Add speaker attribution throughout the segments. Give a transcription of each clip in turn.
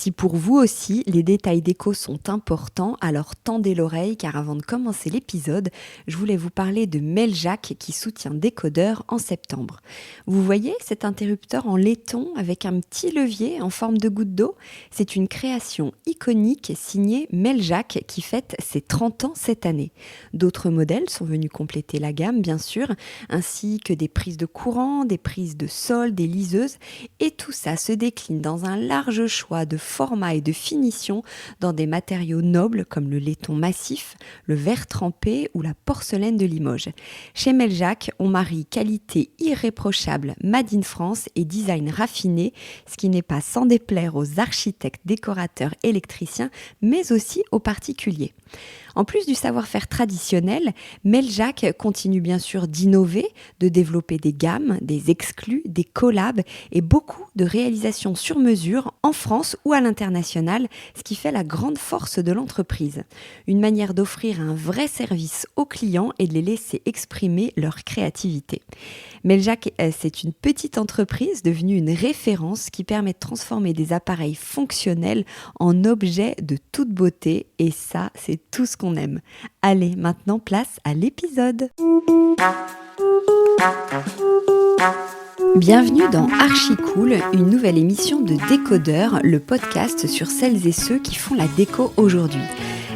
Speaker 1: Si pour vous aussi, les détails déco sont importants, alors tendez l'oreille car avant de commencer l'épisode, je voulais vous parler de Meljac qui soutient Décodeur en septembre. Vous voyez cet interrupteur en laiton avec un petit levier en forme de goutte d'eau? C'est une création iconique signée Meljac qui fête ses 30 ans cette année. D'autres modèles sont venus compléter la gamme bien sûr, ainsi que des prises de courant, des prises de sol, des liseuses et tout ça se décline dans un large choix de formats et de finitions dans des matériaux nobles comme le laiton massif, le verre trempé ou la porcelaine de Limoges. Chez Meljac, on marie qualité irréprochable made in France et design raffiné, ce qui n'est pas sans déplaire aux architectes, décorateurs, électriciens, mais aussi aux particuliers. En plus du savoir-faire traditionnel, Meljac continue bien sûr d'innover, de développer des gammes, des exclus, des collabs et beaucoup de réalisations sur mesure en France ou à l'international, ce qui fait la grande force de l'entreprise. Une manière d'offrir un vrai service aux clients et de les laisser exprimer leur créativité. Meljac, c'est une petite entreprise devenue une référence qui permet de transformer des appareils fonctionnels en objets de toute beauté et ça, c'est tout ce qu'on aime. Allez, maintenant place à l'épisode. Bienvenue dans Archicool, une nouvelle émission de Décodeur, le podcast sur celles et ceux qui font la déco aujourd'hui.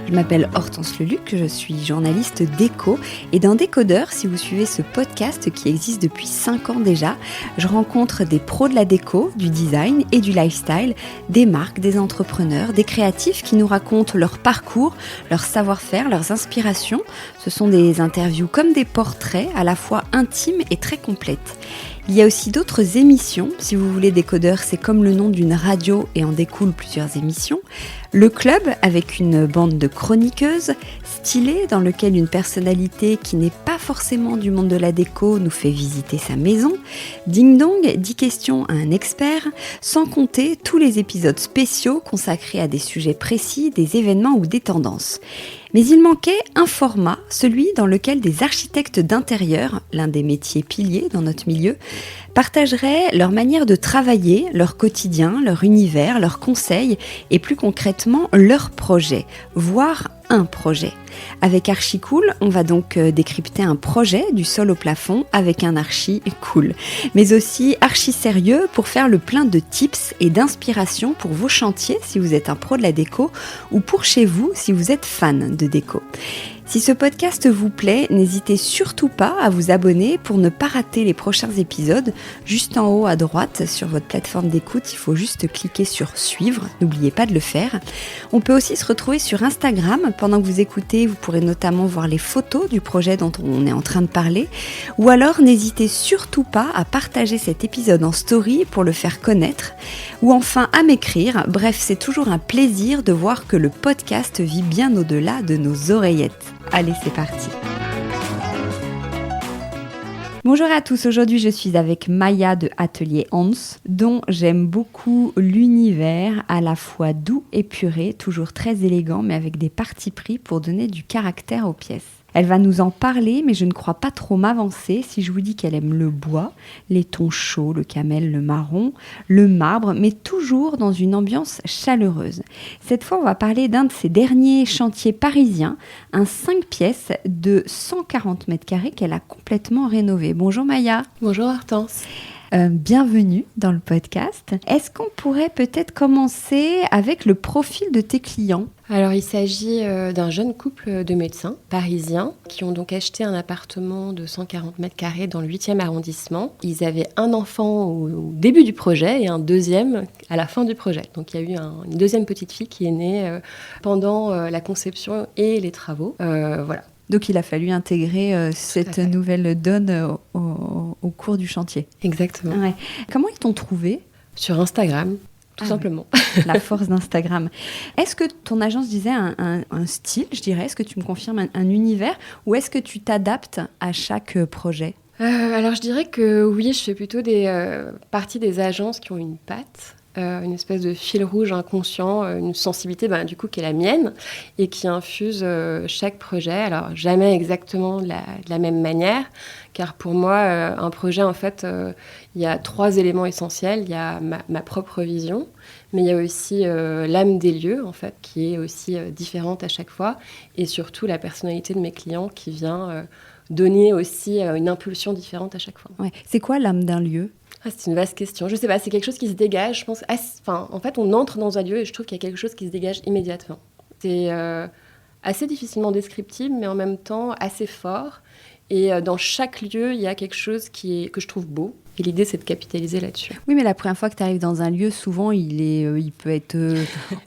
Speaker 1: Je m'appelle Hortense Leluc, je suis journaliste déco et dans Décodeur, si vous suivez ce podcast qui existe depuis 5 ans déjà, je rencontre des pros de la déco, du design et du lifestyle, des marques, des entrepreneurs, des créatifs qui nous racontent leur parcours, leur savoir-faire, leurs inspirations. Ce sont des interviews comme des portraits à la fois intimes et très complètes. Il y a aussi d'autres émissions. Si vous voulez, Décodeur, c'est comme le nom d'une radio et en découlent plusieurs émissions. Le Club, avec une bande de chroniqueuses, stylées, dans lequel une personnalité qui n'est pas forcément du monde de la déco nous fait visiter sa maison. Ding Dong, 10 questions à un expert, sans compter tous les épisodes spéciaux consacrés à des sujets précis, des événements ou des tendances. Mais il manquait un format, celui dans lequel des architectes d'intérieur, l'un des métiers piliers dans notre milieu, partageraient leur manière de travailler, leur quotidien, leur univers, leurs conseils et plus concrètement leurs projets, voire un projet. Avec Archicool, on va donc décrypter un projet du sol au plafond avec un archi cool, mais aussi archi sérieux pour faire le plein de tips et d'inspiration pour vos chantiers si vous êtes un pro de la déco ou pour chez vous si vous êtes fan de déco. Si ce podcast vous plaît, n'hésitez surtout pas à vous abonner pour ne pas rater les prochains épisodes. Juste en haut à droite sur votre plateforme d'écoute, il faut juste cliquer sur suivre, n'oubliez pas de le faire. On peut aussi se retrouver sur Instagram. Pendant que vous écoutez, vous pourrez notamment voir les photos du projet dont on est en train de parler. Ou alors n'hésitez surtout pas à partager cet épisode en story pour le faire connaître. Ou enfin à m'écrire. Bref, c'est toujours un plaisir de voir que le podcast vit bien au-delà de nos oreillettes. Allez, c'est parti. Bonjour à tous, aujourd'hui je suis avec Maya de Atelier Hans, dont j'aime beaucoup l'univers à la fois doux et puré, toujours très élégant mais avec des partis pris pour donner du caractère aux pièces. Elle va nous en parler, mais je ne crois pas trop m'avancer si je vous dis qu'elle aime le bois, les tons chauds, le camel, le marron, le marbre, mais toujours dans une ambiance chaleureuse. Cette fois, on va parler d'un de ses derniers chantiers parisiens, un 5 pièces de 140 mètres carrés qu'elle a complètement rénové. Bonjour Maya.
Speaker 2: Bonjour Hortense.
Speaker 1: Bienvenue dans le podcast. Est-ce qu'on pourrait peut-être commencer avec le profil de tes clients ?
Speaker 2: Alors il s'agit d'un jeune couple de médecins parisiens qui ont donc acheté un appartement de 140 mètres carrés dans le 8e arrondissement. Ils avaient un enfant au début du projet et un deuxième à la fin du projet. Donc il y a eu une deuxième petite fille qui est née pendant la conception et les travaux. Voilà.
Speaker 1: Donc il a fallu intégrer cette nouvelle donne au cours du chantier.
Speaker 2: Exactement.
Speaker 1: Ouais. Comment ils t'ont trouvé ?
Speaker 2: Sur Instagram, tout simplement.
Speaker 1: La force d'Instagram. Est-ce que ton agence disait un style, je dirais ? Est-ce que tu me confirmes un univers ? Ou est-ce que tu t'adaptes à chaque projet ?
Speaker 2: Alors je dirais que oui, je fais plutôt partie des agences qui ont une patte. une espèce de fil rouge inconscient, une sensibilité du coup qui est la mienne et qui infuse chaque projet. Alors jamais exactement de la même manière, car pour moi, un projet, en fait, il y a 3 éléments essentiels. Il y a ma propre vision, mais il y a aussi l'âme des lieux, en fait, qui est aussi différente à chaque fois, et surtout la personnalité de mes clients qui vient donner aussi une impulsion différente à chaque fois.
Speaker 1: Ouais. C'est quoi l'âme d'un lieu ?
Speaker 2: C'est une vaste question. Je sais pas, c'est quelque chose qui se dégage, je pense. En fait, on entre dans un lieu et je trouve qu'il y a quelque chose qui se dégage immédiatement. C'est assez difficilement descriptible, mais en même temps assez fort. Et dans chaque lieu, il y a quelque chose que je trouve beau. Et l'idée, c'est de capitaliser là-dessus.
Speaker 1: Oui, mais la première fois que tu arrives dans un lieu, souvent, il peut être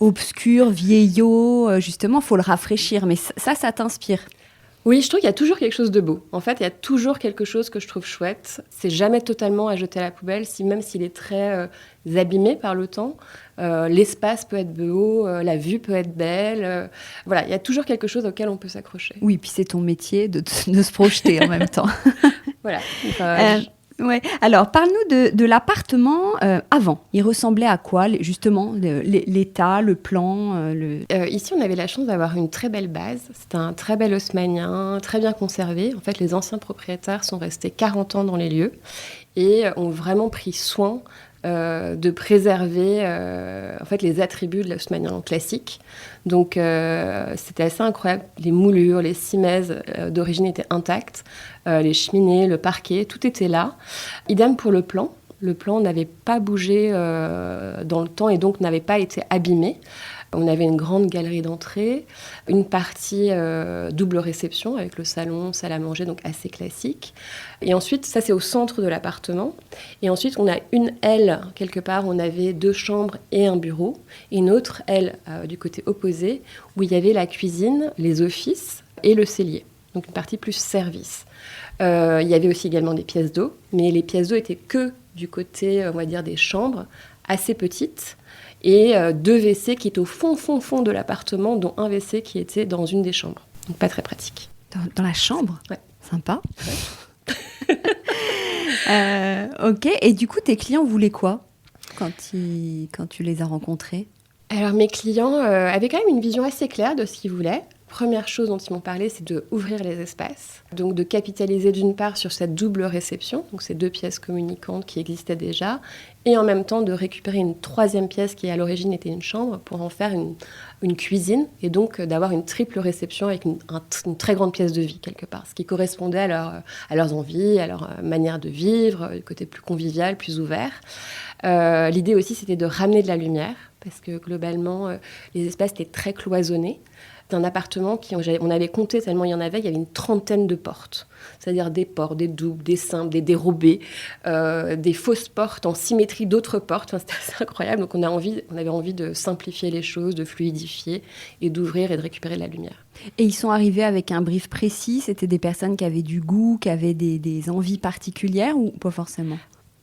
Speaker 1: obscur, vieillot. Justement, il faut le rafraîchir. Mais ça t'inspire.
Speaker 2: Oui, je trouve qu'il y a toujours quelque chose de beau. En fait, il y a toujours quelque chose que je trouve chouette. C'est jamais totalement à jeter à la poubelle, même s'il est très abîmé par le temps. L'espace peut être beau, la vue peut être belle. Voilà, il y a toujours quelque chose auquel on peut s'accrocher.
Speaker 1: Oui, puis c'est ton métier de se projeter en même temps.
Speaker 2: Voilà.
Speaker 1: Ouais. Alors, parle-nous de l'appartement avant. Il ressemblait à quoi, justement, l'état, le plan
Speaker 2: Ici, on avait la chance d'avoir une très belle base. C'était un très bel haussmannien, très bien conservé. En fait, les anciens propriétaires sont restés 40 ans dans les lieux et ont vraiment pris soin de préserver en fait, les attributs de l'haussmannien classique. Donc, c'était assez incroyable. Les moulures, les simèses d'origine étaient intactes. Les cheminées, le parquet, tout était là. Idem pour le plan. Le plan n'avait pas bougé dans le temps et donc n'avait pas été abîmé. On avait une grande galerie d'entrée, une partie double réception avec le salon, salle à manger, donc assez classique. Et ensuite, ça c'est au centre de l'appartement. Et ensuite, on a une aile, quelque part, on avait 2 chambres et un bureau. Et une autre aile du côté opposé, où il y avait la cuisine, les offices et le cellier. Donc une partie plus service. Il y avait aussi également des pièces d'eau, mais les pièces d'eau étaient que du côté, on va dire, des chambres, assez petites. Et 2 WC qui étaient au fond de l'appartement, dont un WC qui était dans une des chambres. Donc pas très pratique.
Speaker 1: Dans la chambre ?
Speaker 2: Ouais.
Speaker 1: Sympa. Ouais. Ok, et du coup, tes clients voulaient quoi quand tu les as rencontrés ?
Speaker 2: Alors mes clients avaient quand même une vision assez claire de ce qu'ils voulaient. Première chose dont ils m'ont parlé, c'est d'ouvrir les espaces. Donc de capitaliser d'une part sur cette double réception, donc ces 2 pièces communicantes qui existaient déjà, et en même temps de récupérer une 3e pièce qui à l'origine était une chambre pour en faire une cuisine, et donc d'avoir une triple réception avec une très grande pièce de vie quelque part, ce qui correspondait à leurs envies, à leur manière de vivre, du côté plus convivial, plus ouvert. L'idée aussi, c'était de ramener de la lumière, parce que globalement, les espaces étaient très cloisonnés. D'un appartement on avait compté tellement il y avait une 30aine de portes. C'est-à-dire des portes, des doubles, des simples, des dérobés, des fausses portes en symétrie d'autres portes. Enfin, c'était assez incroyable. Donc on avait envie de simplifier les choses, de fluidifier et d'ouvrir et de récupérer de la lumière.
Speaker 1: Et ils sont arrivés avec un brief précis ? C'était des personnes qui avaient du goût, qui avaient des envies particulières ou pas forcément ?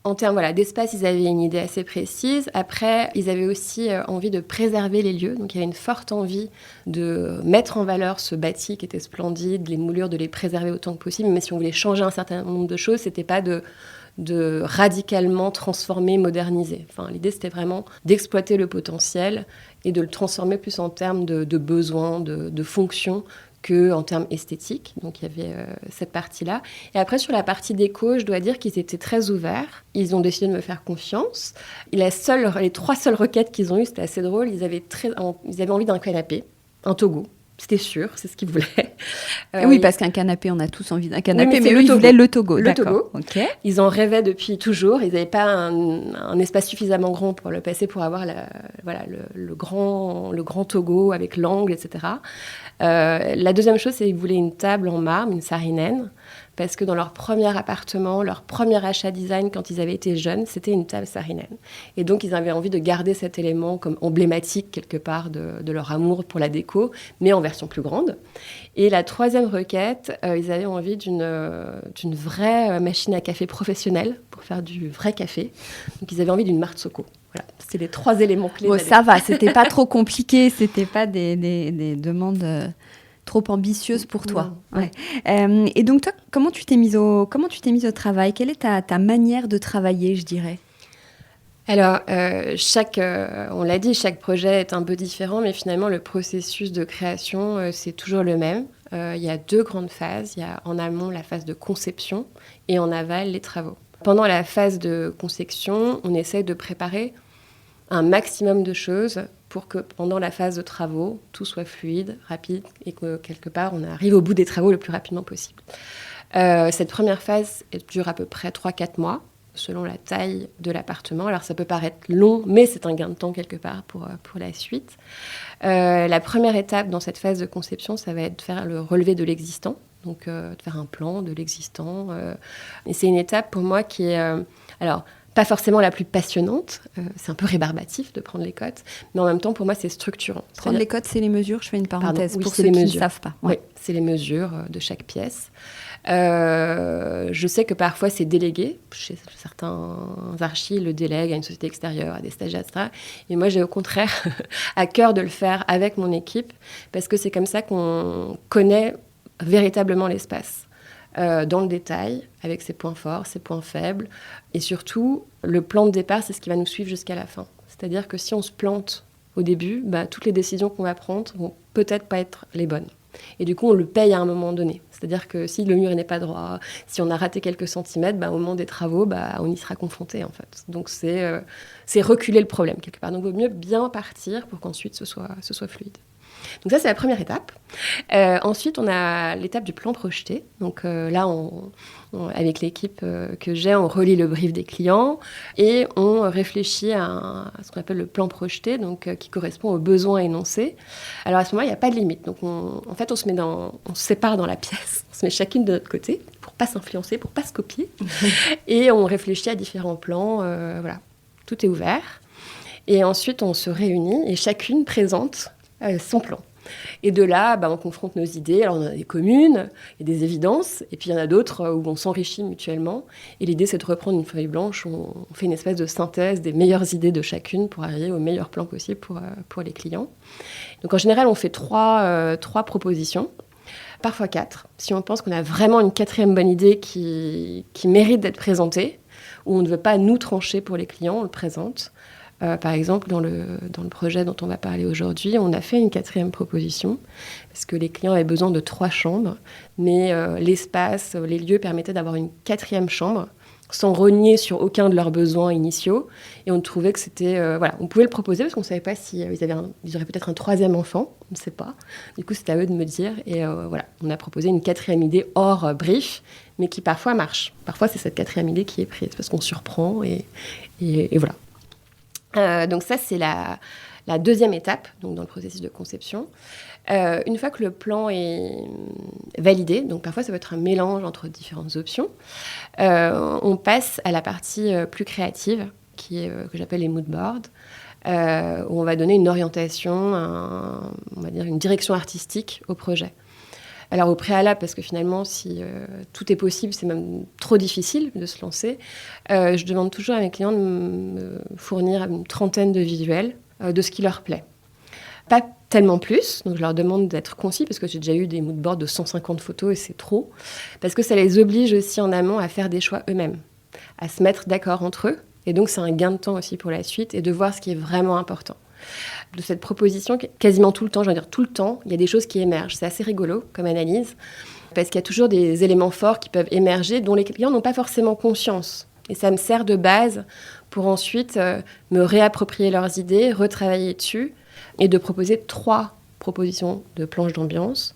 Speaker 2: En termes d'espace, ils avaient une idée assez précise. Après, ils avaient aussi envie de préserver les lieux. Donc, il y avait une forte envie de mettre en valeur ce bâti qui était splendide, les moulures, de les préserver autant que possible. Mais si on voulait changer un certain nombre de choses, c'était pas de radicalement transformer, moderniser. Enfin, l'idée, c'était vraiment d'exploiter le potentiel et de le transformer plus en termes de besoins, de fonctions, qu'en termes esthétiques. Donc, il y avait cette partie-là. Et après, sur la partie déco, je dois dire qu'ils étaient très ouverts. Ils ont décidé de me faire confiance. Et les 3 seules requêtes qu'ils ont eues, c'était assez drôle. Ils avaient envie d'un canapé, un togo. C'était sûr, c'est ce qu'ils voulaient.
Speaker 1: Oui, parce qu'un canapé, on a tous envie d'un canapé,
Speaker 2: oui,
Speaker 1: mais eux, ils voulaient le togo.
Speaker 2: Le togo.
Speaker 1: Okay.
Speaker 2: Ils en rêvaient depuis toujours. Ils n'avaient pas un espace suffisamment grand pour le passer, pour avoir le grand togo avec l'angle, etc. La deuxième chose, c'est qu'ils voulaient une table en marbre, une sarinène, parce que dans leur premier appartement, leur premier achat design quand ils avaient été jeunes, c'était une table sarinène. Et donc, ils avaient envie de garder cet élément comme emblématique quelque part de leur amour pour la déco, mais en version plus grande. Et la 3e requête, ils avaient envie d'une vraie machine à café professionnelle pour faire du vrai café. Donc, ils avaient envie d'une Marzocco. Voilà, c'était les 3 éléments clés.
Speaker 1: Bon, ça va, c'était pas trop compliqué, c'était pas des demandes trop ambitieuse pour toi. Ouais. Et donc toi, comment tu t'es mise au travail ? Quelle est ta manière de travailler, je dirais ?
Speaker 2: Alors, moi, je suis quelqu'un de très, très Alors, on l'a dit, chaque projet est un peu différent, mais finalement, le processus de création, c'est toujours le même. Il y a 2 grandes phases. Il y a en amont la phase de conception et en aval les travaux. Pendant la phase de conception, on essaie de préparer un maximum de choses pour que pendant la phase de travaux, tout soit fluide, rapide et que quelque part, on arrive au bout des travaux le plus rapidement possible. Cette première phase dure à peu près 3-4 mois, selon la taille de l'appartement. Alors ça peut paraître long, mais c'est un gain de temps quelque part pour la suite. La première étape dans cette phase de conception, ça va être de faire le relevé de l'existant, donc de faire un plan de l'existant. Et c'est une étape pour moi qui est... alors, pas forcément la plus passionnante, c'est un peu rébarbatif de prendre les cotes, mais en même temps, pour moi, c'est structurant.
Speaker 1: Prendre les cotes, c'est les mesures, je fais une parenthèse,
Speaker 2: Pardon, oui,
Speaker 1: pour ceux qui ne savent pas.
Speaker 2: Ouais. Oui, c'est les mesures de chaque pièce. Je sais que parfois, c'est délégué. Chez certains archis, le délèguent à une société extérieure, à des stagiaires, etc. Et moi, j'ai au contraire à cœur de le faire avec mon équipe, parce que c'est comme ça qu'on connaît véritablement l'espace. Dans le détail, avec ses points forts, ses points faibles. Et surtout, le plan de départ, c'est ce qui va nous suivre jusqu'à la fin. C'est-à-dire que si on se plante au début, toutes les décisions qu'on va prendre vont peut-être pas être les bonnes. Et du coup, on le paye à un moment donné. C'est-à-dire que si le mur n'est pas droit, si on a raté quelques centimètres, au moment des travaux, on y sera confronté, en fait. Donc, c'est reculer le problème, quelque part. Donc, il vaut mieux bien partir pour qu'ensuite, ce soit fluide. Donc ça, c'est la première étape. Ensuite, on a l'étape du plan projeté. Donc là, avec l'équipe que j'ai, on relit le brief des clients et on réfléchit à ce qu'on appelle le plan projeté, donc, qui correspond aux besoins énoncés. Alors à ce moment-là, il n'y a pas de limite. Donc on se sépare dans la pièce, on se met chacune de notre côté pour ne pas s'influencer, pour ne pas se copier. Et on réfléchit à différents plans. Voilà, tout est ouvert. Et ensuite, on se réunit et chacune présente son plan. Et de là, on confronte nos idées. Alors, on a des communes, il y a des évidences, et puis il y en a d'autres où on s'enrichit mutuellement. Et l'idée, c'est de reprendre une feuille blanche où on fait une espèce de synthèse des meilleures idées de chacune pour arriver au meilleur plan possible pour les clients. Donc, en général, on fait trois propositions, parfois 4. Si on pense qu'on a vraiment une 4e bonne idée qui mérite d'être présentée, où on ne veut pas nous trancher pour les clients, on le présente. Par exemple, dans le projet dont on va parler aujourd'hui, on a fait une 4e proposition parce que les clients avaient besoin de 3 chambres, mais l'espace, les lieux permettaient d'avoir une 4e chambre sans renier sur aucun de leurs besoins initiaux. Et on trouvait que c'était... on pouvait le proposer parce qu'on ne savait pas s'ils ils auraient peut-être un 3e enfant, on ne sait pas. Du coup, c'était à eux de me dire. Et on a proposé une 4e idée hors brief, mais qui parfois marche. Parfois, c'est cette 4e idée qui est prise parce qu'on surprend et voilà. Donc ça, c'est la 2e étape donc dans le processus de conception. Une fois que le plan est validé, donc parfois ça peut être un mélange entre différentes options, on passe à la partie plus créative, que j'appelle les mood boards, où on va donner une orientation, on va dire une direction artistique au projet. Alors au préalable, parce que finalement, si tout est possible, c'est même trop difficile de se lancer, je demande toujours à mes clients de me fournir une 30aine de visuels de ce qui leur plaît. Pas tellement plus, donc je leur demande d'être concis, parce que j'ai déjà eu des moodboards de 150 photos et c'est trop, parce que ça les oblige aussi en amont à faire des choix eux-mêmes, à se mettre d'accord entre eux, et donc c'est un gain de temps aussi pour la suite, et de voir ce qui est vraiment important. De cette proposition, quasiment tout le temps, il y a des choses qui émergent. C'est assez rigolo comme analyse, parce qu'il y a toujours des éléments forts qui peuvent émerger, dont les clients n'ont pas forcément conscience. Et ça me sert de base pour ensuite me réapproprier leurs idées, retravailler dessus, et de proposer 3 propositions de planches d'ambiance,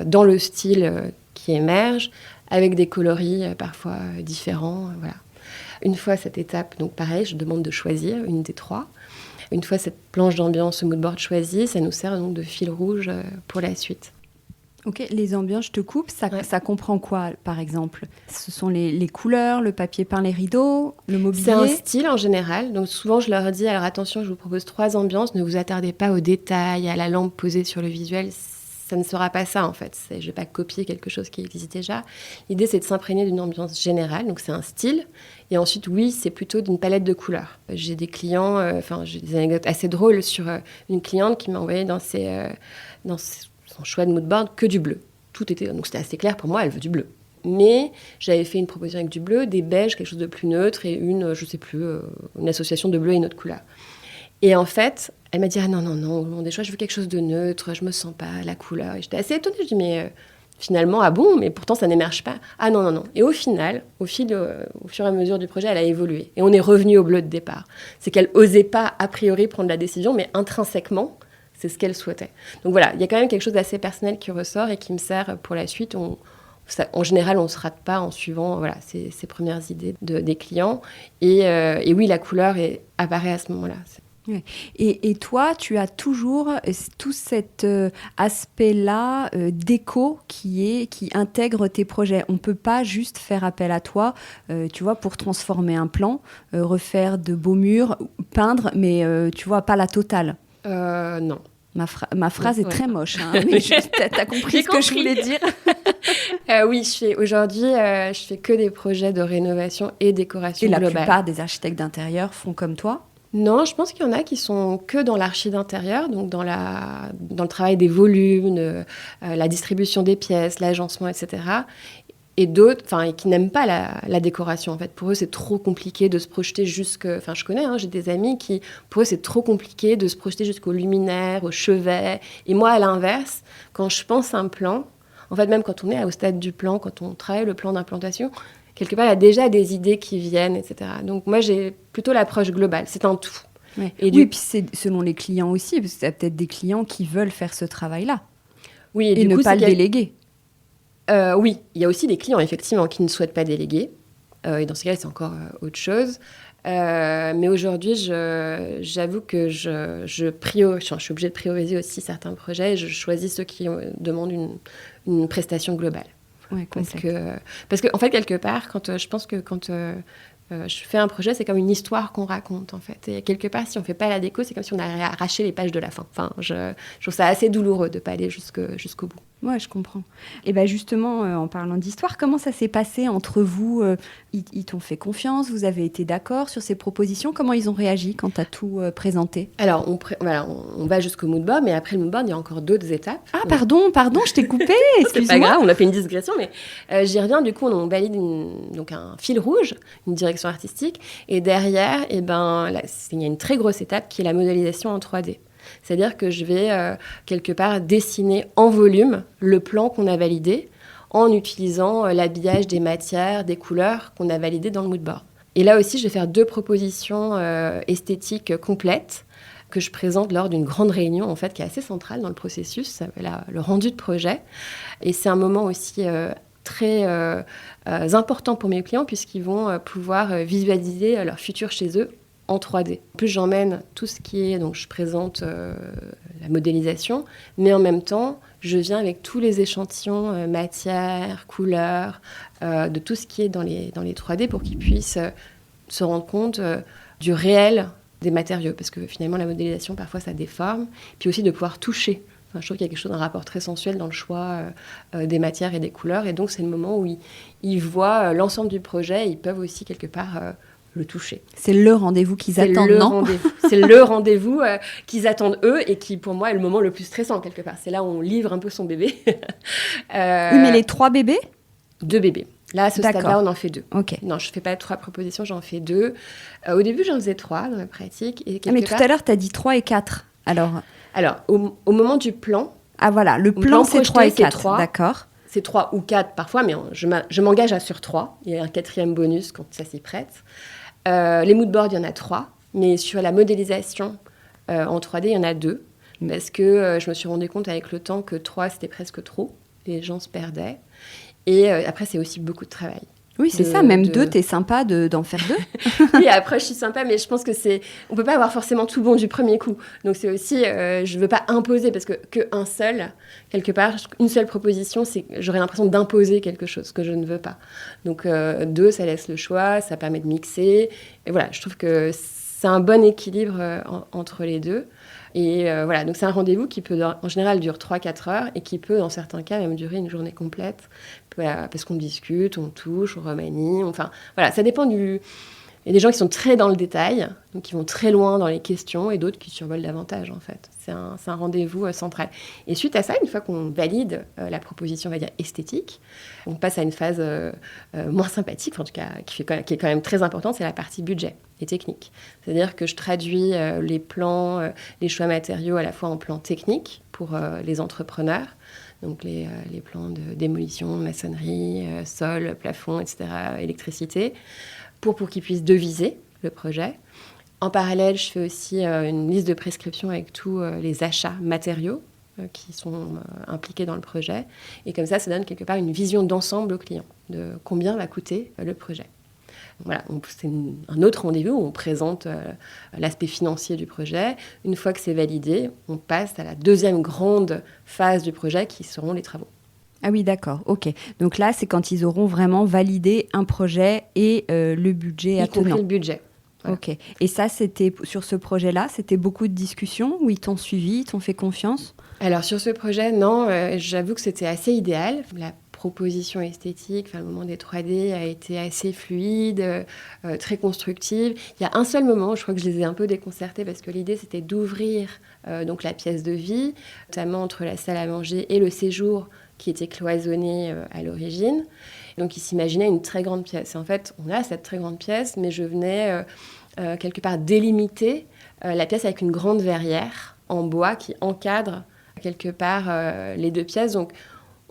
Speaker 2: dans le style qui émerge, avec des coloris parfois différents. Voilà. Une fois cette étape, donc pareil, je demande de choisir une des 3. Une fois cette planche d'ambiance, ce moodboard choisi, ça nous sert donc de fil rouge pour la suite.
Speaker 1: Ok, les ambiances, je te coupe, ça comprend quoi, par exemple ? Ce sont les couleurs, le papier peint, les rideaux, le mobilier ?
Speaker 2: C'est un style en général. Donc souvent, je leur dis, alors attention, je vous propose 3 ambiances, ne vous attardez pas aux détails, à la lampe posée sur le visuel. Ça ne sera pas ça, en fait. Je ne vais pas copier quelque chose qui existe déjà. L'idée, c'est de s'imprégner d'une ambiance générale. Donc, c'est un style. Et ensuite, oui, c'est plutôt d'une palette de couleurs. J'ai des clients... j'ai des anecdotes assez drôles sur une cliente qui m'a envoyé dans son choix de moodboard que du bleu. Tout était... Donc, c'était assez clair pour moi, elle veut du bleu. Mais j'avais fait une proposition avec du bleu, des beiges, quelque chose de plus neutre, et une association de bleu et une autre couleur. Et en fait, elle m'a dit « Ah non, au moment des choix, je veux quelque chose de neutre, je me sens pas la couleur. » Et j'étais assez étonnée, je dis « Mais finalement, ah bon, mais pourtant ça n'émerge pas. » Ah non. Et au final, au fur et à mesure du projet, elle a évolué. Et on est revenu au bleu de départ. C'est qu'elle osait pas, a priori, prendre la décision, mais intrinsèquement, c'est ce qu'elle souhaitait. Donc voilà, il y a quand même quelque chose d'assez personnel qui ressort et qui me sert pour la suite. En général, on ne se rate pas en suivant ces premières idées des clients. Et oui, la couleur apparaît à ce moment-là.
Speaker 1: Ouais. Et toi, tu as toujours tout cet aspect-là déco qui intègre tes projets. On ne peut pas juste faire appel à toi, tu vois, pour transformer un plan, refaire de beaux murs, peindre, mais tu vois, pas la totale.
Speaker 2: Non.
Speaker 1: Ma phrase est très moche, hein, mais t'as compris ce que je voulais dire.
Speaker 2: Oui, aujourd'hui, je fais que des projets de rénovation et décoration globale.
Speaker 1: Et la plupart des architectes d'intérieur font comme toi ?
Speaker 2: Non, je pense qu'il y en a qui sont que dans l'archi d'intérieur, donc dans le travail des volumes, la distribution des pièces, l'agencement, etc. Et d'autres, qui n'aiment pas la décoration. En fait, pour eux, c'est trop compliqué de se projeter je connais, j'ai des amis qui, pour eux, c'est trop compliqué de se projeter jusqu'au luminaire, au chevet. Et moi, à l'inverse, quand je pense à un plan, en fait, même quand on est au stade du plan, quand on travaille le plan d'implantation, quelque part, il y a déjà des idées qui viennent, etc. Donc moi, j'ai plutôt l'approche globale. C'est un tout.
Speaker 1: Ouais. Et puis c'est selon les clients aussi, parce que tu as peut-être des clients qui veulent faire ce travail-là.
Speaker 2: Oui,
Speaker 1: et ne pas le déléguer.
Speaker 2: Oui, il y a aussi des clients, effectivement, qui ne souhaitent pas déléguer. Et dans ce cas-là, c'est encore autre chose. Mais aujourd'hui, j'avoue que je suis obligée de prioriser aussi certains projets. Et je choisis ceux qui demandent une prestation globale.
Speaker 1: Ouais,
Speaker 2: parce que en fait, quelque part, je pense que quand je fais un projet, c'est comme une histoire qu'on raconte, en fait. Et quelque part, si on ne fait pas la déco, c'est comme si on avait arraché les pages de la fin. Je trouve ça assez douloureux de ne pas aller jusqu'au bout.
Speaker 1: Ouais, je comprends. Et bien justement, en parlant d'histoire, comment ça s'est passé entre vous ? Ils t'ont fait confiance ? Vous avez été d'accord sur ces propositions ? Comment ils ont réagi quand tu as tout présenté ?
Speaker 2: Alors, on va jusqu'au mood board, mais après le mood board, il y a encore d'autres étapes.
Speaker 1: Ah, pardon, je t'ai coupé, excuse-moi.
Speaker 2: C'est pas grave, on a fait une digression, mais j'y reviens. Du coup, on valide un fil rouge, une direction artistique, et derrière, il y a une très grosse étape qui est la modélisation en 3D. C'est-à-dire que je vais quelque part dessiner en volume le plan qu'on a validé en utilisant l'habillage des matières, des couleurs qu'on a validées dans le mood board. Et là aussi, je vais faire 2 propositions esthétiques complètes que je présente lors d'une grande réunion, en fait, qui est assez centrale dans le processus. Ça s'appelle le rendu de projet. Et c'est un moment aussi très important pour mes clients puisqu'ils vont pouvoir visualiser leur futur chez eux en 3D. En plus, j'emmène tout ce qui est... Donc, je présente la modélisation, mais en même temps, je viens avec tous les échantillons matières, couleurs, de tout ce qui est dans les 3D pour qu'ils puissent se rendre compte du réel des matériaux. Parce que finalement, la modélisation, parfois, ça déforme. Puis aussi de pouvoir toucher. Je trouve qu'il y a quelque chose d'un rapport très sensuel dans le choix des matières et des couleurs. Et donc, c'est le moment où ils voient l'ensemble du projet et ils peuvent aussi, quelque part... le toucher.
Speaker 1: C'est le rendez-vous qu'ils attendent, non ?
Speaker 2: C'est le rendez-vous qu'ils attendent eux et qui, pour moi, est le moment le plus stressant, quelque part. C'est là où on livre un peu son bébé.
Speaker 1: Oui, mais les 3 bébés ?
Speaker 2: 2 bébés. Là, à ce stade-là, on en fait 2.
Speaker 1: Okay.
Speaker 2: Non, je ne fais pas 3 propositions, j'en fais 2. Au début, j'en faisais 3 dans la pratique. Et
Speaker 1: mais tout à l'heure, tu as dit 3 et 4. Alors,
Speaker 2: au moment du plan...
Speaker 1: Ah voilà, le plan c'est 3 et 4, 3. D'accord.
Speaker 2: C'est 3 ou 4 parfois, mais je m'engage sur 3. Il y a un 4e bonus quand ça s'y prête. Les moodboards, il y en a 3, mais sur la modélisation en 3D, il y en a 2, parce que je me suis rendu compte avec le temps que 3, c'était presque trop, les gens se perdaient, et après, c'est aussi beaucoup de travail.
Speaker 1: Oui, c'est ça, même 2, t'es sympa d'en faire 2.
Speaker 2: Oui, après, je suis sympa, mais je pense que on peut pas avoir forcément tout bon du premier coup. Donc, c'est aussi, je veux pas imposer, parce que un seul, quelque part, une seule proposition, j'aurais l'impression d'imposer quelque chose que je ne veux pas. Donc, 2, ça laisse le choix, ça permet de mixer. Et voilà, je trouve que c'est un bon équilibre entre les deux. Et voilà, donc c'est un rendez-vous qui peut, en général, dure 3-4 heures et qui peut, dans certains cas, même durer une journée complète. Parce qu'on discute, on touche, on remanie, enfin, voilà, ça dépend Il y a des gens qui sont très dans le détail, donc qui vont très loin dans les questions, et d'autres qui survolent davantage, en fait. C'est un rendez-vous central. Et suite à ça, une fois qu'on valide la proposition, on va dire, esthétique, on passe à une phase moins sympathique, en tout cas, qui est quand même très importante, c'est la partie budget et technique. C'est-à-dire que je traduis les plans, les choix matériaux à la fois en plan technique pour les entrepreneurs, donc les plans de démolition, maçonnerie, sol, plafond, etc., électricité, pour qu'ils puissent deviser le projet. En parallèle, je fais aussi une liste de prescriptions avec tous les achats matériaux qui sont impliqués dans le projet. Et comme ça donne quelque part une vision d'ensemble au client, de combien va coûter le projet. Voilà, c'est un autre rendez-vous où on présente l'aspect financier du projet. Une fois que c'est validé, on passe à la deuxième grande phase du projet qui seront les travaux.
Speaker 1: Ah oui, d'accord, ok. Donc là, c'est quand ils auront vraiment validé un projet et le budget attenant.
Speaker 2: Y compris le budget. Voilà.
Speaker 1: Ok. Et ça, c'était sur ce projet-là, c'était beaucoup de discussions où ils t'ont suivi, ils t'ont fait confiance?
Speaker 2: Alors sur ce projet, non, j'avoue que c'était assez idéal. La proposition esthétique, le moment des 3D a été assez fluide, très constructive. Il y a un seul moment, je crois que je les ai un peu déconcertés parce que l'idée c'était d'ouvrir donc la pièce de vie, notamment entre la salle à manger et le séjour qui était cloisonné à l'origine. Donc ils s'imaginaient une très grande pièce. Et en fait, on a cette très grande pièce, mais je venais quelque part délimiter la pièce avec une grande verrière en bois qui encadre quelque part les deux pièces. Donc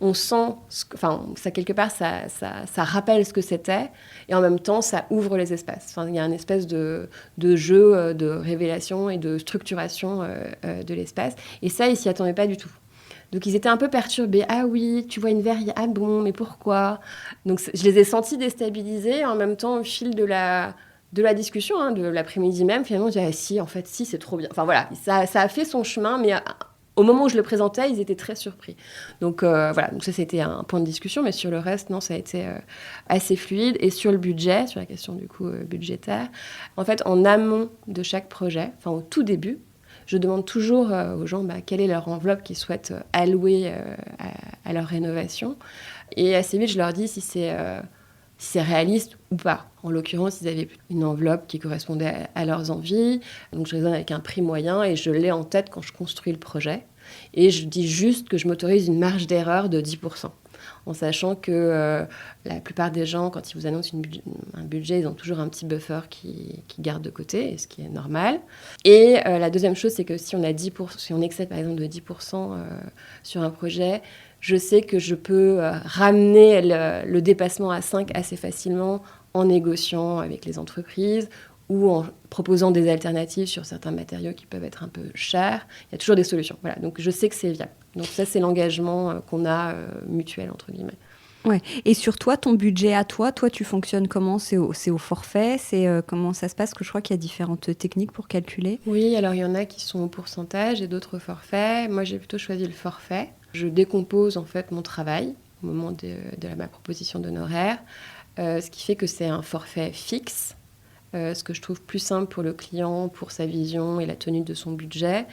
Speaker 2: on sent, ça quelque part, ça rappelle ce que c'était, et en même temps, ça ouvre les espaces. Il y a une espèce de jeu de révélation et de structuration de l'espace. Et ça, ils s'y attendaient pas du tout. Donc, ils étaient un peu perturbés. Ah oui, tu vois une verrière. Ah bon, mais pourquoi? Donc, je les ai sentis déstabilisés. Et en même temps, au fil de la discussion, de l'après-midi même, finalement, je dis, ah si, en fait, si, c'est trop bien. Enfin, voilà, ça a fait son chemin, mais au moment où je le présentais, ils étaient très surpris. Donc, voilà, donc ça, c'était un point de discussion. Mais sur le reste, non, ça a été assez fluide. Et sur le budget, sur la question, du coup, budgétaire, en fait, en amont de chaque projet, au tout début, je demande toujours aux gens quelle est leur enveloppe qu'ils souhaitent allouer à leur rénovation. Et assez vite, je leur dis si c'est réaliste ou pas. En l'occurrence, ils avaient une enveloppe qui correspondait à leurs envies. Donc, je raisonne avec un prix moyen et je l'ai en tête quand je construis le projet. Et je dis juste que je m'autorise une marge d'erreur de 10%. En sachant que la plupart des gens, quand ils vous annoncent un budget, ils ont toujours un petit buffer qui gardent de côté, ce qui est normal. Et la deuxième chose, c'est que si on excède par exemple de 10% sur un projet, je sais que je peux ramener le dépassement à 5 assez facilement en négociant avec les entreprises ou en proposant des alternatives sur certains matériaux qui peuvent être un peu chers. Il y a toujours des solutions. Voilà, donc je sais que c'est viable. Donc ça, c'est l'engagement qu'on a mutuel, entre guillemets.
Speaker 1: Ouais. Et sur toi, ton budget à toi, tu fonctionnes comment? C'est au forfait? Comment ça se passe? Que je crois qu'il y a différentes techniques pour calculer.
Speaker 2: Oui, alors il y en a qui sont au pourcentage et d'autres au forfait. Moi, j'ai plutôt choisi le forfait. Je décompose en fait mon travail au moment de ma proposition d'honoraire, ce qui fait que c'est un forfait fixe. Ce que je trouve plus simple pour le client, pour sa vision et la tenue de son budget.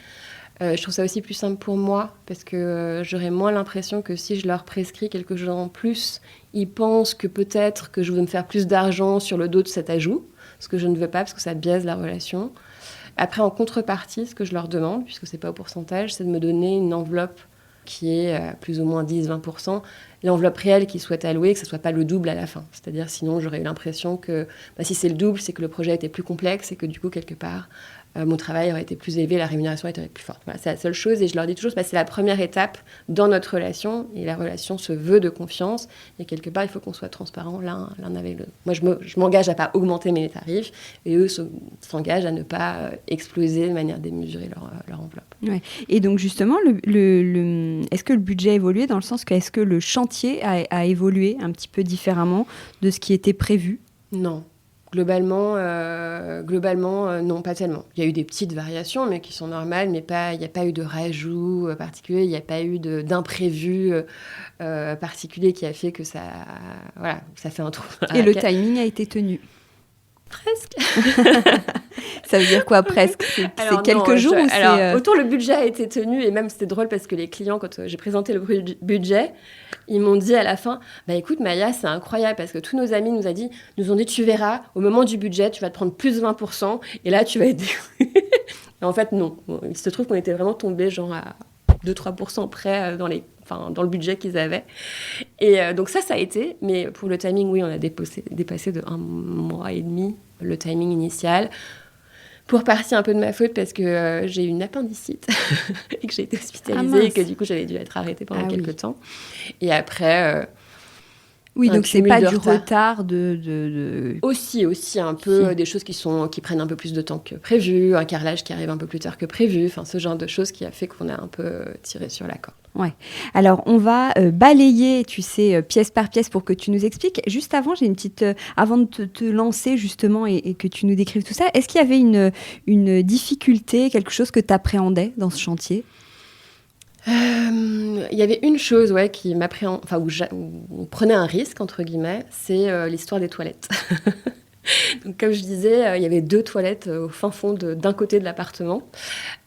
Speaker 2: Je trouve ça aussi plus simple pour moi, parce que j'aurais moins l'impression que si je leur prescris quelque chose en plus, ils pensent que peut-être que je veux me faire plus d'argent sur le dos de cet ajout, ce que je ne veux pas, parce que ça biaise la relation. Après, en contrepartie, ce que je leur demande, puisque ce n'est pas au pourcentage, c'est de me donner une enveloppe qui est à plus ou moins 10-20%, l'enveloppe réelle qu'ils souhaitent allouer, que ce ne soit pas le double à la fin. C'est-à-dire, sinon, j'aurais eu l'impression que si c'est le double, c'est que le projet était plus complexe et que du coup, quelque part, mon travail aurait été plus élevé, la rémunération aurait été plus forte. Voilà, c'est la seule chose, et je leur dis toujours, c'est la première étape dans notre relation, et la relation se veut de confiance, et quelque part, il faut qu'on soit transparent l'un avec l'autre. Moi, je m'engage à ne pas augmenter mes tarifs, et eux s'engagent à ne pas exploser de manière démesurée leur enveloppe.
Speaker 1: Ouais. Et donc justement, est-ce que le budget a évolué dans le sens que est-ce que le chantier a évolué un petit peu différemment de ce qui était prévu?
Speaker 2: Non. Globalement, non, pas tellement. Il y a eu des petites variations, mais qui sont normales, mais il n'y a pas eu de rajout particulier, il n'y a pas eu d'imprévu particulier qui a fait que ça fait un trou.
Speaker 1: Et le timing a été tenu?
Speaker 2: Presque.
Speaker 1: Ça veut dire quoi, presque? C'est quelques jours ou c'est...
Speaker 2: Alors, autant le budget a été tenu, et même c'était drôle parce que les clients, quand j'ai présenté le budget, ils m'ont dit à la fin, bah écoute Maya, c'est incroyable parce que tous nos amis nous ont dit, tu verras, au moment du budget, tu vas te prendre plus 20%, et là tu vas être... Et en fait, non. Bon, il se trouve qu'on était vraiment tombés genre à 2-3% près dans le budget qu'ils avaient. Et donc ça a été. Mais pour le timing, oui, on a dépassé de 1 mois et demi le timing initial. Pour partie un peu de ma faute parce que j'ai eu une appendicite et que j'ai été hospitalisée et que du coup, j'avais dû être arrêtée pendant quelques temps. Et après...
Speaker 1: oui, donc c'est pas du retard
Speaker 2: Aussi un peu des choses qui prennent un peu plus de temps que prévu, un carrelage qui arrive un peu plus tard que prévu, enfin ce genre de choses qui a fait qu'on a un peu tiré sur la corde.
Speaker 1: Ouais. Alors on va balayer, tu sais, pièce par pièce pour que tu nous expliques. Juste avant, j'ai une petite, avant de te lancer justement et que tu nous décrives tout ça, est-ce qu'il y avait une difficulté, quelque chose que tu appréhendais dans ce chantier ?
Speaker 2: Il y avait une chose qui m'appréhendait, enfin où on prenait un risque entre guillemets, c'est l'histoire des toilettes. Donc, comme je disais, il y avait 2 toilettes au fin fond d'un côté de l'appartement,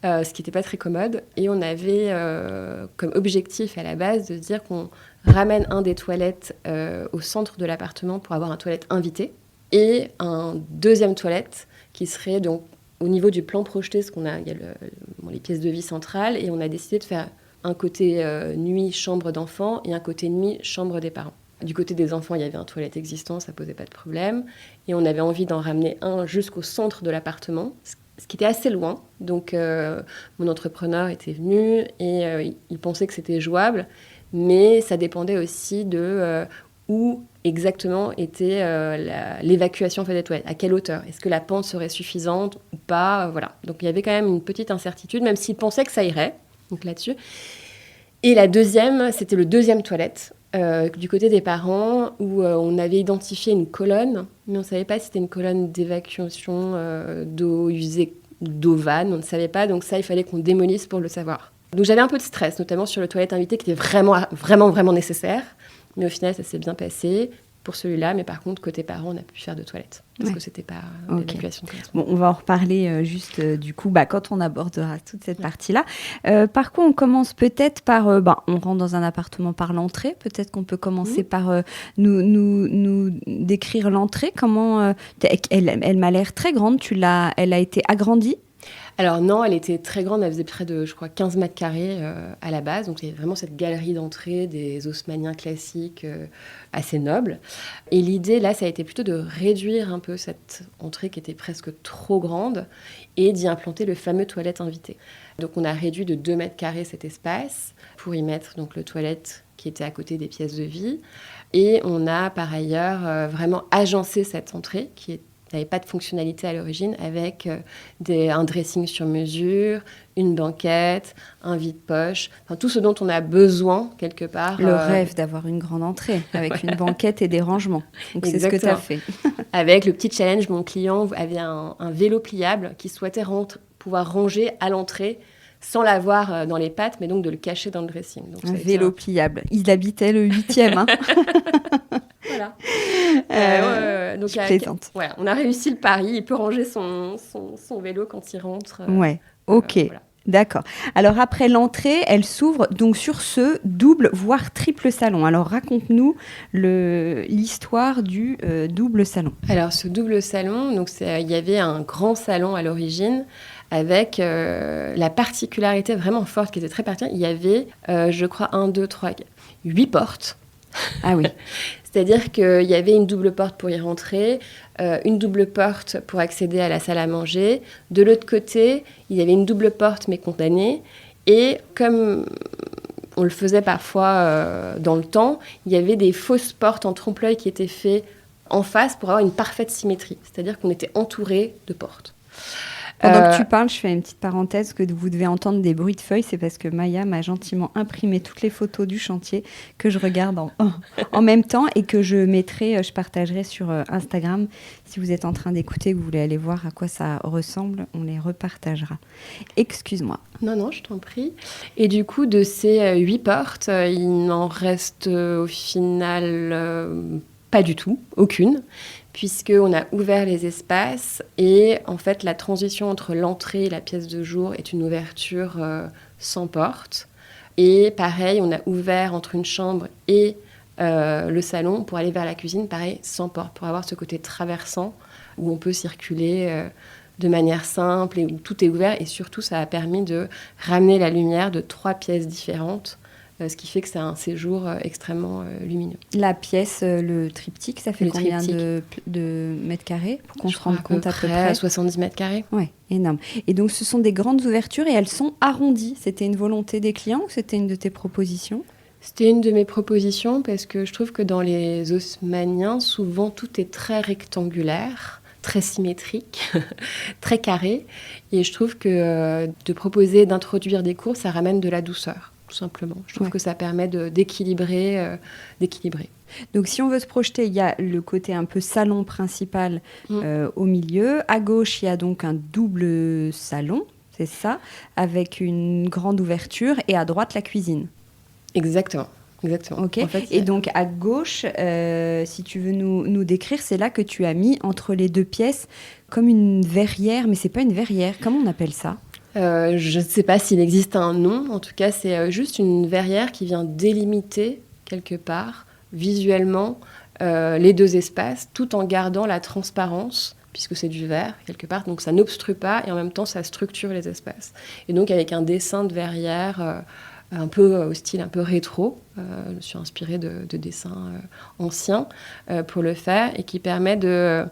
Speaker 2: ce qui n'était pas très commode. Et on avait comme objectif à la base de se dire qu'on ramène un des toilettes au centre de l'appartement pour avoir un toilette invité et un deuxième toilette qui serait donc au niveau du plan projeté, il y a les pièces de vie centrales et on a décidé de faire un côté nuit chambre d'enfants et un côté nuit chambre des parents. Du côté des enfants, il y avait un toilette existant, ça posait pas de problème. Et on avait envie d'en ramener un jusqu'au centre de l'appartement, ce qui était assez loin. Donc mon entrepreneur était venu et il pensait que c'était jouable, mais ça dépendait aussi de où exactement était l'évacuation des toilettes, à quelle hauteur. Est-ce que la pente serait suffisante ou pas, voilà. Donc il y avait quand même une petite incertitude, même s'il pensait que ça irait, donc là-dessus. Et la deuxième, c'était le deuxième toilette. Du côté des parents, où on avait identifié une colonne, mais on ne savait pas si c'était une colonne d'évacuation d'eau usée, d'eau vanne, on ne savait pas, donc ça, il fallait qu'on démolisse pour le savoir. Donc j'avais un peu de stress, notamment sur le toilette invité, qui était vraiment, vraiment, vraiment nécessaire, mais au final, ça s'est bien passé pour celui-là, mais par contre, côté parents, on a pu faire 2 toilettes, parce que c'était pas l'évacuation.
Speaker 1: Bon, on va en reparler juste du coup, quand on abordera toute cette partie-là. Par contre, on commence peut-être par, on rentre dans un appartement par l'entrée, peut-être qu'on peut commencer par nous décrire l'entrée. Comment elle m'a l'air très grande, elle a été agrandie?
Speaker 2: Alors non, elle était très grande, elle faisait près de, je crois, 15 mètres carrés à la base. Donc il y avait vraiment cette galerie d'entrée des haussmanniens classiques assez nobles. Et l'idée, là, ça a été plutôt de réduire un peu cette entrée qui était presque trop grande et d'y implanter le fameux toilette invité. Donc on a réduit de 2 mètres carrés cet espace pour y mettre donc, le toilette qui était à côté des pièces de vie. Et on a par ailleurs vraiment agencé cette entrée qui n'avait pas de fonctionnalité à l'origine, avec un dressing sur mesure, une banquette, un vide-poche, enfin, tout ce dont on a besoin quelque part.
Speaker 1: Le rêve d'avoir une grande entrée, avec une banquette et des rangements. Donc c'est ce que tu as fait.
Speaker 2: Avec le petit challenge, mon client avait un vélo pliable qu'il souhaitait pouvoir ranger à l'entrée, sans l'avoir dans les pattes, mais donc de le cacher dans le dressing. Donc,
Speaker 1: un vélo pliable. Il habitait le 8e, hein.
Speaker 2: Voilà. Donc,
Speaker 1: je plaisante.
Speaker 2: Voilà, on a réussi le pari. Il peut ranger son vélo quand il rentre.
Speaker 1: Ouais, ok. Voilà. D'accord. Alors après l'entrée, elle s'ouvre donc sur ce double, voire triple salon. Alors raconte-nous l'histoire du double salon.
Speaker 2: Alors ce double salon, donc il y avait un grand salon à l'origine avec la particularité vraiment forte qui était très particulière. Il y avait, je crois, 8 portes.
Speaker 1: Ah oui.
Speaker 2: C'est-à-dire qu'il y avait une double porte pour y rentrer, une double porte pour accéder à la salle à manger. De l'autre côté, il y avait une double porte mais condamnée. Et comme on le faisait parfois dans le temps, il y avait des fausses portes en trompe-l'œil qui étaient faites en face pour avoir une parfaite symétrie. C'est-à-dire qu'on était entouré de portes.
Speaker 1: Pendant que tu parles, je fais une petite parenthèse que vous devez entendre des bruits de feuilles. C'est parce que Maya m'a gentiment imprimé toutes les photos du chantier que je regarde en même temps et que je partagerai sur Instagram. Si vous êtes en train d'écouter et que vous voulez aller voir à quoi ça ressemble, on les repartagera. Excuse-moi.
Speaker 2: Non, je t'en prie. Et du coup, de ces 8 portes, il n'en reste au final Pas du tout, aucune, puisqu'on a ouvert les espaces et en fait la transition entre l'entrée et la pièce de jour est une ouverture sans porte. Et pareil, on a ouvert entre une chambre et le salon pour aller vers la cuisine, pareil, sans porte, pour avoir ce côté traversant où on peut circuler de manière simple et où tout est ouvert. Et surtout, ça a permis de ramener la lumière de 3 pièces différentes, ce qui fait que c'est un séjour extrêmement lumineux.
Speaker 1: La pièce, le triptyque, ça fait combien de mètres carrés pour qu'on se rende compte à peu près
Speaker 2: 70 mètres carrés.
Speaker 1: Oui, énorme. Et donc, ce sont des grandes ouvertures et elles sont arrondies. C'était une volonté des clients ou c'était une de tes propositions ?
Speaker 2: C'était une de mes propositions parce que je trouve que dans les haussmanniens, souvent, tout est très rectangulaire, très symétrique, très carré. Et je trouve que de proposer d'introduire des courbes, ça ramène de la douceur. Tout simplement. Je trouve que ça permet d'équilibrer.
Speaker 1: Donc, si on veut se projeter, il y a le côté un peu salon principal au milieu. À gauche, il y a donc un double salon, c'est ça, avec une grande ouverture. Et à droite, la cuisine.
Speaker 2: Exactement.
Speaker 1: Ok.
Speaker 2: En fait,
Speaker 1: et donc, à gauche, si tu veux nous décrire, c'est là que tu as mis entre les 2 pièces comme une verrière. Mais ce n'est pas une verrière. Comment on appelle ça ?
Speaker 2: Je ne sais pas s'il existe un nom. En tout cas, c'est juste une verrière qui vient délimiter, quelque part, visuellement, les 2 espaces, tout en gardant la transparence, puisque c'est du verre, quelque part. Donc, ça n'obstrue pas et en même temps, ça structure les espaces. Et donc, avec un dessin de verrière un peu au style un peu rétro, je me suis inspirée de dessins anciens pour le faire et qui permet de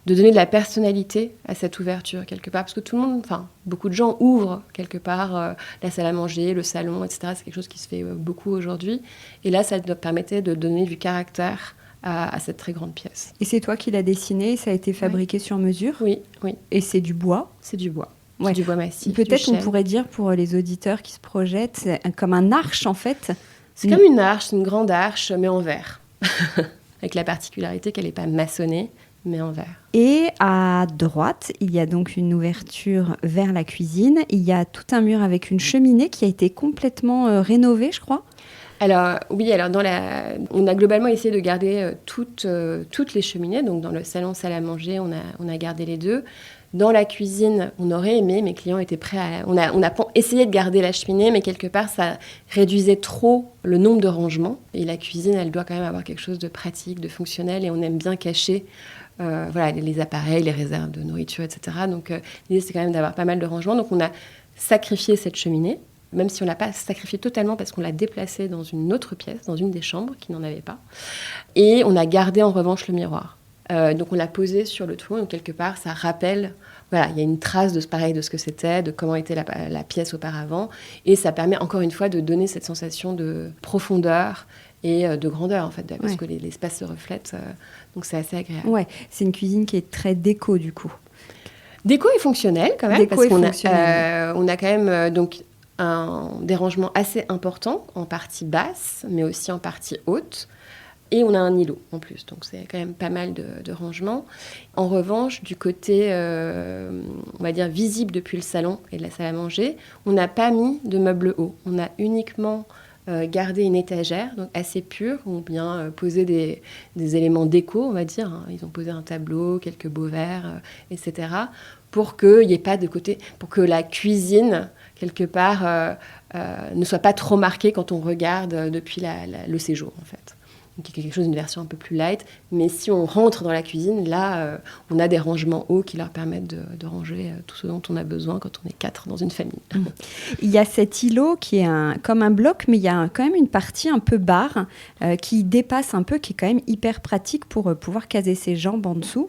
Speaker 2: donner de la personnalité à cette ouverture quelque part, parce que beaucoup de gens ouvrent quelque part la salle à manger, le salon, etc. C'est quelque chose qui se fait beaucoup aujourd'hui. Et là, ça permettait de donner du caractère à cette très grande pièce.
Speaker 1: Et c'est toi qui l'as dessiné, ça a été fabriqué sur mesure ?
Speaker 2: Oui.
Speaker 1: Et c'est du bois ?
Speaker 2: C'est du bois.
Speaker 1: Ouais.
Speaker 2: C'est du bois massif.
Speaker 1: Peut-être on pourrait dire pour les auditeurs qui se projettent, c'est comme un arche en fait.
Speaker 2: C'est comme une arche, une grande arche, mais en verre. Avec la particularité qu'elle n'est pas maçonnée, mais en verre.
Speaker 1: Et à droite, il y a donc une ouverture vers la cuisine. Il y a tout un mur avec une cheminée qui a été complètement rénovée, je crois.
Speaker 2: Alors, oui, on a globalement essayé de garder toutes les cheminées. Donc, dans le salon, salle à manger, on a gardé les 2. Dans la cuisine, on aurait aimé, mes clients étaient prêts à... On a essayé de garder la cheminée, mais quelque part, ça réduisait trop le nombre de rangements. Et la cuisine, elle doit quand même avoir quelque chose de pratique, de fonctionnel, et on aime bien cacher les appareils, les réserves de nourriture, etc. Donc, l'idée, c'est quand même d'avoir pas mal de rangements. Donc, on a sacrifié cette cheminée, même si on ne l'a pas sacrifiée totalement parce qu'on l'a déplacée dans une autre pièce, dans une des chambres qui n'en avait pas. Et on a gardé en revanche le miroir. Donc on l'a posé sur le trou, donc quelque part ça rappelle, il y a une trace de ce que c'était, de comment était la pièce auparavant, et ça permet encore une fois de donner cette sensation de profondeur et de grandeur en fait, parce que l'espace se reflète, donc c'est assez agréable.
Speaker 1: Ouais, c'est une cuisine qui est très déco du coup.
Speaker 2: Déco et fonctionnelle quand même, parce qu'on a quand même donc un dérangement assez important en partie basse, mais aussi en partie haute. Et on a un îlot en plus, donc c'est quand même pas mal de rangements. En revanche, du côté, on va dire, visible depuis le salon et de la salle à manger, on n'a pas mis de meubles hauts. On a uniquement gardé une étagère, donc assez pure, ou bien posé des éléments déco, on va dire. Hein. Ils ont posé un tableau, quelques beaux verres, etc. Pour qu'il n'y ait pas de côté, pour que la cuisine, quelque part, ne soit pas trop marquée quand on regarde depuis le séjour, en fait. Donc, il y a quelque chose d'une version un peu plus light. Mais si on rentre dans la cuisine, là, on a des rangements hauts qui leur permettent de ranger tout ce dont on a besoin quand on est 4 dans une famille.
Speaker 1: Il y a cet îlot qui est comme un bloc, mais il y a quand même une partie un peu barre qui dépasse un peu, qui est quand même hyper pratique pour pouvoir caser ses jambes en dessous.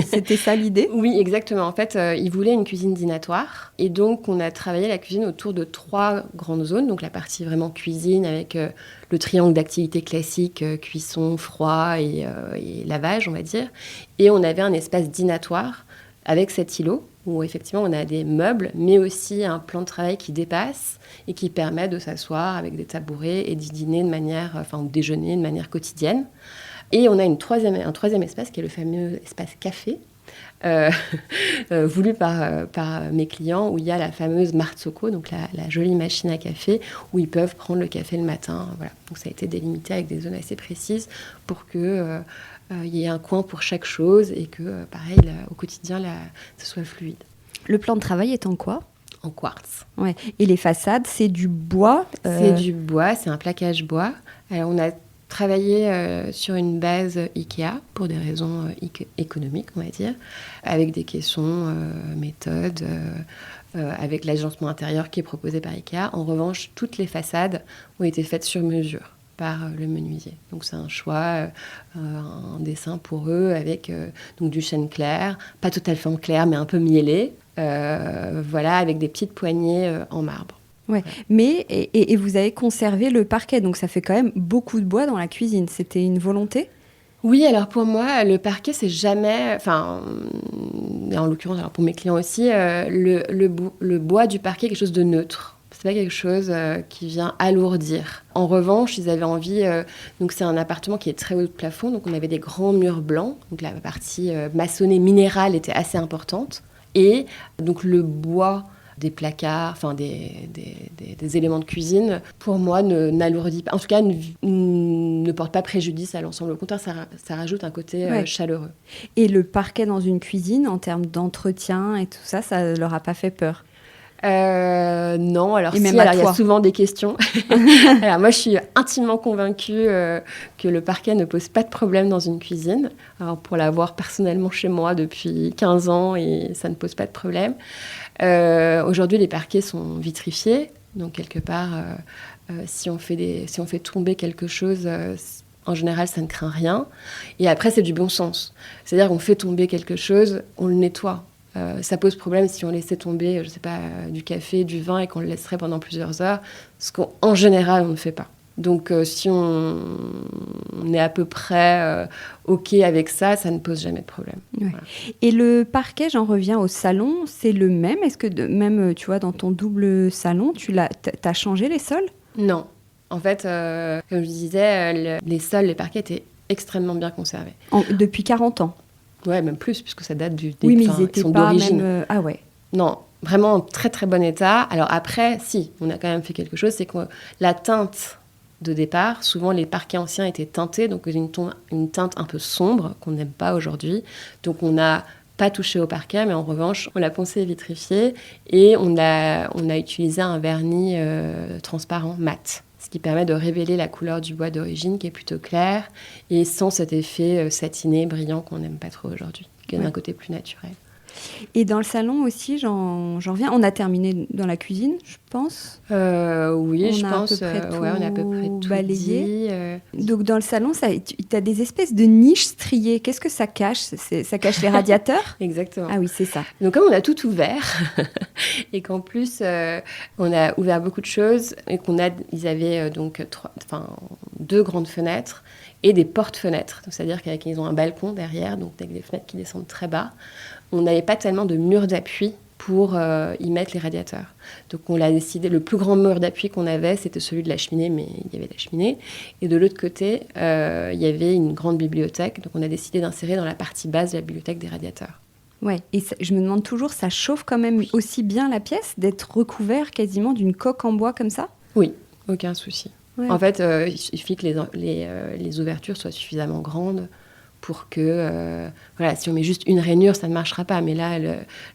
Speaker 1: C'était ça l'idée ?
Speaker 2: Oui, exactement. En fait, ils voulaient une cuisine dînatoire. Et donc, on a travaillé la cuisine autour de 3 grandes zones. Donc, la partie vraiment cuisine avec le triangle d'activités classiques, cuisson, froid et lavage, on va dire. Et on avait un espace dînatoire avec cet îlot où, effectivement, on a des meubles, mais aussi un plan de travail qui dépasse et qui permet de s'asseoir avec des tabourets et d'y dîner ou déjeuner de manière quotidienne. Et on a un troisième espace qui est le fameux espace café, voulu par mes clients, où il y a la fameuse Marzocco, donc la jolie machine à café, où ils peuvent prendre le café le matin. Voilà. Donc ça a été délimité avec des zones assez précises pour que il y ait un coin pour chaque chose et que, pareil, au quotidien, ce soit fluide.
Speaker 1: Le plan de travail est en quoi ?
Speaker 2: En quartz.
Speaker 1: Ouais. Et les façades, c'est du bois
Speaker 2: C'est du bois, c'est un plaquage bois. Alors, on a travaillé sur une base Ikea pour des raisons économiques, on va dire, avec des caissons, méthodes, avec l'agencement intérieur qui est proposé par Ikea. En revanche, toutes les façades ont été faites sur mesure par le menuisier. Donc c'est un choix, un dessin pour eux avec donc du chêne clair, pas totalement clair mais un peu mielé, voilà, avec des petites poignées en marbre.
Speaker 1: Ouais. Mais et vous avez conservé le parquet, donc ça fait quand même beaucoup de bois dans la cuisine. C'était une volonté ?
Speaker 2: Oui, alors pour moi, le parquet, c'est jamais... Enfin, en l'occurrence, alors pour mes clients aussi, le bois du parquet est quelque chose de neutre. C'est pas quelque chose qui vient alourdir. En revanche, ils avaient envie... donc c'est un appartement qui est très haut de plafond, donc on avait des grands murs blancs. Donc la partie maçonnée minérale était assez importante. Et donc le bois des placards, enfin des éléments de cuisine, pour moi, n'alourdit pas. En tout cas, ne porte pas préjudice à l'ensemble. Au contraire, ça rajoute un côté chaleureux.
Speaker 1: Et le parquet dans une cuisine, en termes d'entretien et tout ça, ça leur a pas fait peur ?
Speaker 2: Non, alors
Speaker 1: il
Speaker 2: y a souvent des questions. Alors moi, je suis intimement convaincue que le parquet ne pose pas de problème dans une cuisine. Alors pour l'avoir personnellement chez moi depuis 15 ans, et ça ne pose pas de problème. Aujourd'hui, les parquets sont vitrifiés, donc quelque part, si on fait tomber quelque chose, en général, ça ne craint rien. Et après, c'est du bon sens. C'est-à-dire qu'on fait tomber quelque chose, on le nettoie. Ça pose problème si on laissait tomber, je sais pas, du café, du vin et qu'on le laisserait pendant plusieurs heures, ce qu'en général, on ne fait pas. Donc, si on est à peu près OK avec ça, ça ne pose jamais de problème.
Speaker 1: Ouais.
Speaker 2: Voilà.
Speaker 1: Et le parquet, j'en reviens au salon, c'est le même ? Est-ce que même, tu vois, dans ton double salon, t'as changé les sols ?
Speaker 2: Non. En fait, comme je disais, les sols, les parquets étaient extrêmement bien conservés.
Speaker 1: Depuis 40 ans ?
Speaker 2: Ouais, même plus, puisque ça date du...
Speaker 1: Oui, mais ils étaient pas d'origine. Même... Ah ouais.
Speaker 2: Non, vraiment en très très bon état. Alors après, si, on a quand même fait quelque chose, c'est que la teinte de départ, souvent les parquets anciens étaient teintés, donc une teinte un peu sombre qu'on n'aime pas aujourd'hui. Donc on n'a pas touché au parquet, mais en revanche, on l'a poncé et vitrifié et on a utilisé un vernis transparent mat. Ce qui permet de révéler la couleur du bois d'origine qui est plutôt claire et sans cet effet satiné, brillant qu'on n'aime pas trop aujourd'hui, qui a un côté plus naturel.
Speaker 1: Et dans le salon aussi, j'en reviens. On a terminé dans la cuisine, je pense.
Speaker 2: Oui, je pense.
Speaker 1: On a à peu près tout balayé.
Speaker 2: Dit.
Speaker 1: Donc dans le salon, tu as des espèces de niches striées. Qu'est-ce que ça cache ? Ça cache les radiateurs ?
Speaker 2: Exactement.
Speaker 1: Ah oui, c'est ça.
Speaker 2: Donc comme on a tout ouvert et qu'en plus on a ouvert beaucoup de choses et ils avaient donc 2 grandes fenêtres et des portes-fenêtres. Donc, c'est-à-dire qu'ils ont un balcon derrière, donc avec des fenêtres qui descendent très bas. On n'avait pas tellement de mur d'appui pour y mettre les radiateurs. Donc on l'a décidé, le plus grand mur d'appui qu'on avait, c'était celui de la cheminée, mais il y avait la cheminée. Et de l'autre côté, il y avait une grande bibliothèque. Donc on a décidé d'insérer dans la partie basse de la bibliothèque des radiateurs.
Speaker 1: Ouais, et je me demande toujours, ça chauffe quand même aussi bien la pièce d'être recouvert quasiment d'une coque en bois comme ça ?
Speaker 2: Oui, aucun souci.
Speaker 1: Ouais.
Speaker 2: En fait, il suffit que les ouvertures soient suffisamment grandes pour que, si on met juste une rainure, ça ne marchera pas. Mais là,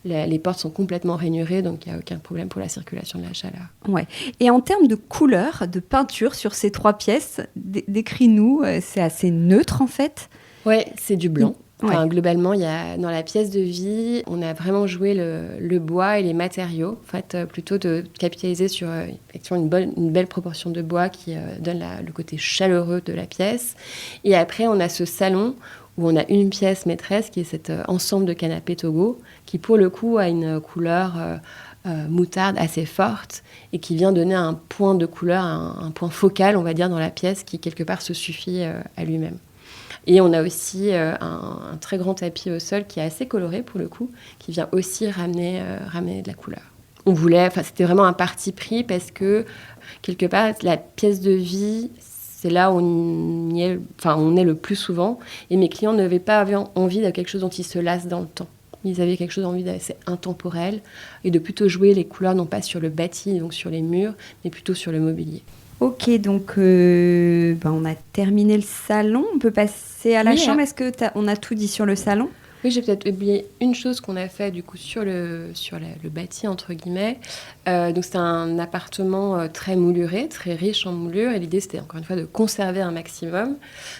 Speaker 2: les portes sont complètement rainurées, donc il n'y a aucun problème pour la circulation de la chaleur.
Speaker 1: Ouais. Et en termes de couleur, de peinture sur ces 3 pièces, décris-nous, c'est assez neutre en fait.
Speaker 2: Oui, c'est du blanc.
Speaker 1: Ouais.
Speaker 2: Enfin, globalement, dans la pièce de vie, on a vraiment joué le bois et les matériaux. En fait, plutôt de capitaliser sur effectivement une belle proportion de bois qui donne le côté chaleureux de la pièce. Et après, on a ce salon où on a une pièce maîtresse qui est cet ensemble de canapés Togo qui, pour le coup, a une couleur moutarde assez forte et qui vient donner un point de couleur, un point focal, on va dire, dans la pièce qui, quelque part, se suffit à lui-même. Et on a aussi un très grand tapis au sol qui est assez coloré pour le coup, qui vient aussi ramener de la couleur. On voulait, c'était vraiment un parti pris parce que quelque part la pièce de vie, C'est là où on est le plus souvent. Et mes clients n'avaient pas envie de quelque chose dont ils se lassent dans le temps. Ils avaient quelque chose d'envie d'assez intemporel et de plutôt jouer les couleurs, non pas sur le bâti, donc sur les murs, mais plutôt sur le mobilier.
Speaker 1: Ok, donc on a terminé le salon. On peut passer à la chambre. Est-ce qu'on a tout dit sur le salon ?
Speaker 2: Oui, j'ai peut-être oublié une chose qu'on a fait du coup sur le bâti, entre guillemets. Donc c'est un appartement très mouluré, très riche en moulures. Et l'idée, c'était encore une fois de conserver un maximum.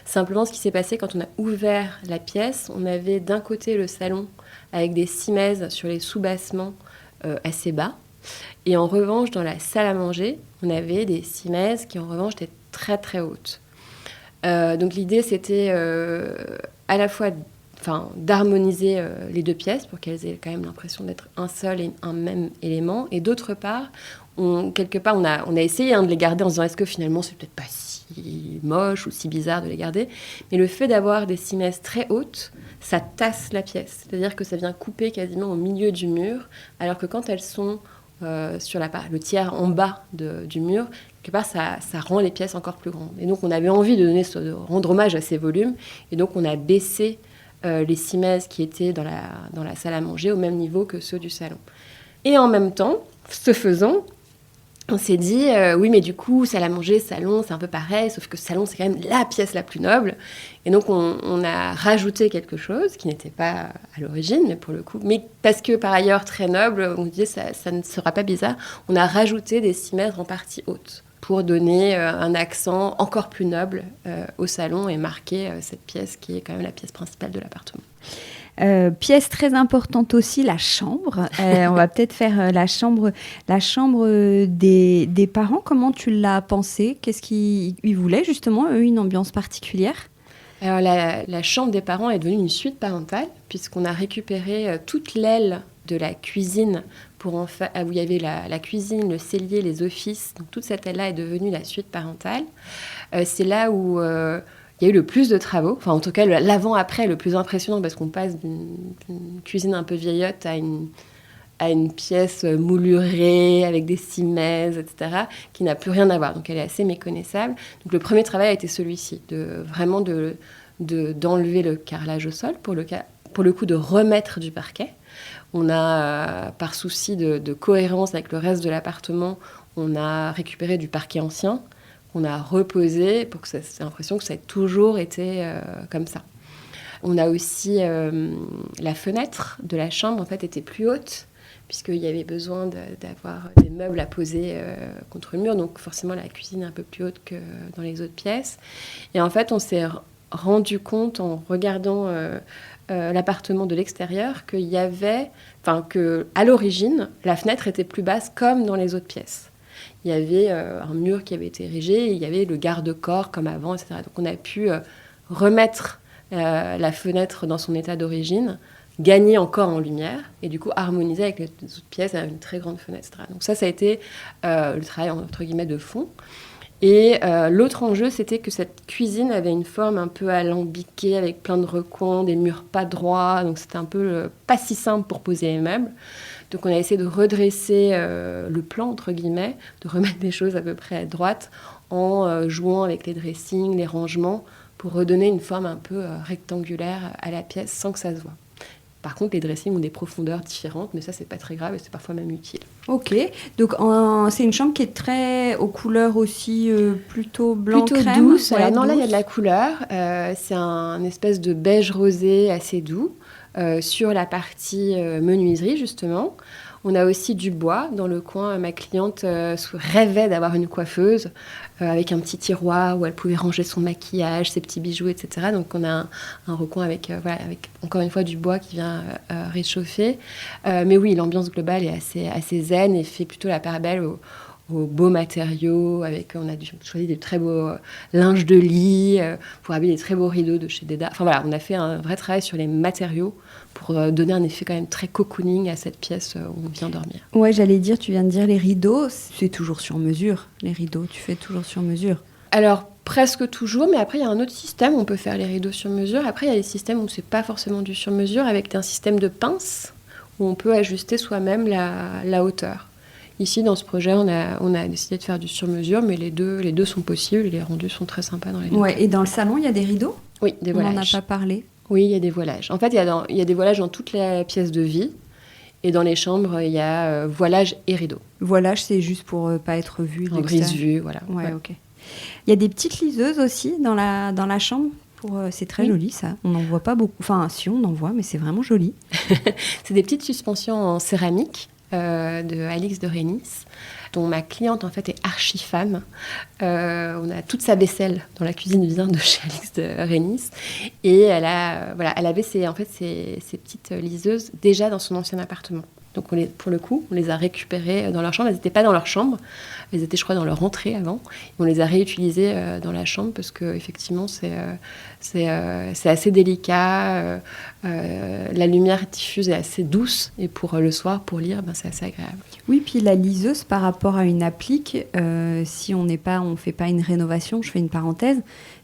Speaker 2: Simplement, ce qui s'est passé quand on a ouvert la pièce, on avait d'un côté le salon avec des simèses sur les sous-bassements assez bas. Et en revanche, dans la salle à manger, on avait des simèses qui en revanche étaient très très hautes. Donc l'idée, c'était à la fois d'harmoniser les deux pièces pour qu'elles aient quand même l'impression d'être un seul et un même élément. Et d'autre part, on a essayé de les garder en se disant est-ce que finalement c'est peut-être pas si moche ou si bizarre de les garder. Mais le fait d'avoir des simèses très hautes, ça tasse la pièce. C'est-à-dire que ça vient couper quasiment au milieu du mur, alors que quand elles sont sur le tiers en bas du mur, quelque part ça rend les pièces encore plus grandes. Et donc on avait envie de rendre hommage à ces volumes, et donc on a baissé les simèses qui étaient dans la salle à manger au même niveau que ceux du salon. Et en même temps, ce faisant, on s'est dit, oui, mais du coup, salle à manger, salon, c'est un peu pareil, sauf que salon, c'est quand même la pièce la plus noble. Et donc, on a rajouté quelque chose qui n'était pas à l'origine, mais pour le coup, mais parce que par ailleurs très noble, on disait, ça ne sera pas bizarre, on a rajouté des simètres en partie haute pour donner un accent encore plus noble au salon et marquer cette pièce qui est quand même la pièce principale de l'appartement.
Speaker 1: Pièce très importante aussi, la chambre. On va peut-être faire la chambre des parents. Comment tu l'as pensé ? Qu'est-ce qu'ils voulaient justement, eux, une ambiance particulière ?
Speaker 2: Alors la chambre des parents est devenue une suite parentale puisqu'on a récupéré toute l'aile de la cuisine où il y avait la cuisine, le cellier, les offices. Donc toute cette aile-là est devenue la suite parentale. C'est là où il y a eu le plus de travaux. Enfin, en tout cas, l'avant-après est le plus impressionnant parce qu'on passe d'une cuisine un peu vieillotte à une pièce moulurée avec des simèses, etc., qui n'a plus rien à voir. Donc elle est assez méconnaissable. Donc le premier travail a été celui-ci, d'enlever le carrelage au sol, pour le coup de remettre du parquet. On a, par souci de cohérence avec le reste de l'appartement, on a récupéré du parquet ancien qu'on a reposé pour que ça ait l'impression que ça ait toujours été comme ça. On a aussi la fenêtre de la chambre, en fait, était plus haute puisqu'il y avait besoin d'avoir des meubles à poser contre le mur. Donc forcément, la cuisine est un peu plus haute que dans les autres pièces. Et en fait, on s'est rendu compte en regardant l'appartement de l'extérieur que à l'origine, la fenêtre était plus basse comme dans les autres pièces. Il y avait un mur qui avait été érigé, et il y avait le garde-corps comme avant, etc. Donc on a pu remettre la fenêtre dans son état d'origine, gagner encore en lumière, et du coup harmoniser avec les autres pièces à une très grande fenêtre, etc. Donc ça a été le travail entre guillemets de fond. Et l'autre enjeu, c'était que cette cuisine avait une forme un peu alambiquée, avec plein de recoins, des murs pas droits, donc c'était un peu pas si simple pour poser les meubles. Donc on a essayé de redresser le plan, entre guillemets, de remettre des choses à peu près droites, en jouant avec les dressings, les rangements, pour redonner une forme un peu rectangulaire à la pièce, sans que ça se voit. Par contre, les dressings ont des profondeurs différentes, mais ça, c'est pas très grave et c'est parfois même utile.
Speaker 1: Ok, donc c'est une chambre qui est très aux couleurs aussi plutôt blanc-crème.
Speaker 2: Plutôt douce. Ouais, non, là, il y a de la couleur. C'est un espèce de beige rosé assez doux sur la partie menuiserie, justement. On a aussi du bois dans le coin. Ma cliente rêvait d'avoir une coiffeuse avec un petit tiroir où elle pouvait ranger son maquillage, ses petits bijoux, etc. Donc on a un recoin avec encore une fois du bois qui vient réchauffer. Mais oui, l'ambiance globale est assez zen et fait plutôt la part belle aux beaux matériaux. On a choisi des très beaux linges de lit pour habiller des très beaux rideaux de chez Deda. Enfin voilà, on a fait un vrai travail sur les matériaux pour donner un effet quand même très cocooning à cette pièce où on vient dormir.
Speaker 1: Ouais, j'allais dire, tu viens de dire les rideaux, c'est toujours sur mesure. Les rideaux, tu fais toujours sur mesure.
Speaker 2: Alors, presque toujours, mais après, il y a un autre système où on peut faire les rideaux sur mesure. Après, il y a des systèmes où c'est pas forcément du sur mesure, avec un système de pince où on peut ajuster soi-même la hauteur. Ici, dans ce projet, on a décidé de faire du sur-mesure, mais les deux sont possibles. Les rendus sont très sympas dans les deux.
Speaker 1: Ouais, et dans le salon, il y a des rideaux ?
Speaker 2: Oui, des voilages.
Speaker 1: On n'en a pas parlé.
Speaker 2: Oui, il y a des voilages. En fait, il y a des voilages dans toute la pièce de vie. Et dans les chambres, il y a voilage et rideaux.
Speaker 1: Voilage, c'est juste pour pas être vu.
Speaker 2: En brise-vue, voilà.
Speaker 1: Ouais, ok. Il y a des petites liseuses aussi dans la chambre. C'est très joli, ça. On n'en voit pas beaucoup. Enfin, si, on en voit, mais c'est vraiment joli.
Speaker 2: C'est des petites suspensions en céramique de Alix de Rénis, dont ma cliente, en fait, est archi-fan. On a toute sa vaisselle dans la cuisine vient de chez Alix de Rénis. Et elle avait ces petites liseuses déjà dans son ancien appartement. Donc, pour le coup, on les a récupérées dans leur chambre. Elles n'étaient pas dans leur chambre. Elles étaient, je crois, dans leur entrée avant. On les a réutilisées dans la chambre parce qu'effectivement, c'est assez délicat. La lumière diffuse est assez douce. Et pour le soir, pour lire, c'est assez agréable.
Speaker 1: Oui, puis la liseuse, par rapport à une applique, si on fait pas une rénovation, je fais une parenthèse,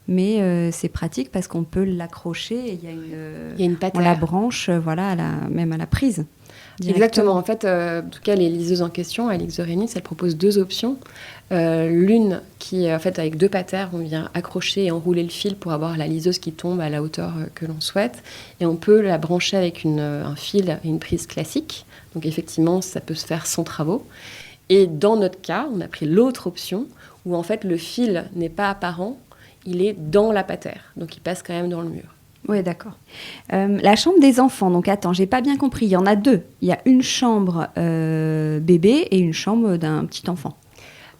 Speaker 1: mais c'est pratique parce qu'on peut l'accrocher et il y a une patte. On la branche, même à la prise.
Speaker 2: Exactement. En fait, en tout cas, les liseuses en question, Alix de Rénis, elle propose 2 options. L'une qui, en fait, avec 2 patères, on vient accrocher et enrouler le fil pour avoir la liseuse qui tombe à la hauteur que l'on souhaite. Et on peut la brancher avec un fil et une prise classique. Donc, effectivement, ça peut se faire sans travaux. Et dans notre cas, on a pris l'autre option où, en fait, le fil n'est pas apparent, il est dans la patère. Donc, il passe quand même dans le mur.
Speaker 1: Oui, d'accord. La chambre des enfants, donc attends, j'ai pas bien compris. Il y en a 2. Il y a une chambre bébé et une chambre d'un petit enfant.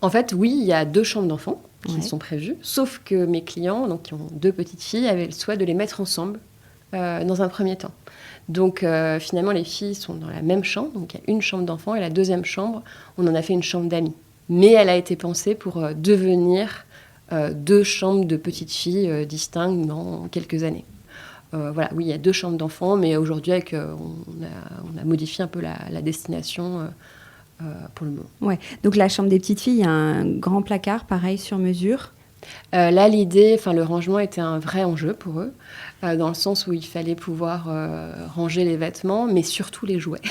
Speaker 2: En fait, oui, il y a 2 chambres d'enfants qui sont prévues, sauf que mes clients, donc, qui ont 2 petites filles, avaient le souhait de les mettre ensemble dans un premier temps. Donc finalement, les filles sont dans la même chambre, donc il y a une chambre d'enfant et la deuxième chambre, on en a fait une chambre d'amis. Mais elle a été pensée pour devenir 2 chambres de petites filles distinctes dans quelques années. Oui, il y a 2 chambres d'enfants, mais aujourd'hui, on a modifié un peu la destination pour le moment.
Speaker 1: Ouais. Donc la chambre des petites filles, il y a un grand placard, pareil, sur mesure.
Speaker 2: Là, le rangement était un vrai enjeu pour eux, dans le sens où il fallait pouvoir ranger les vêtements, mais surtout les jouets.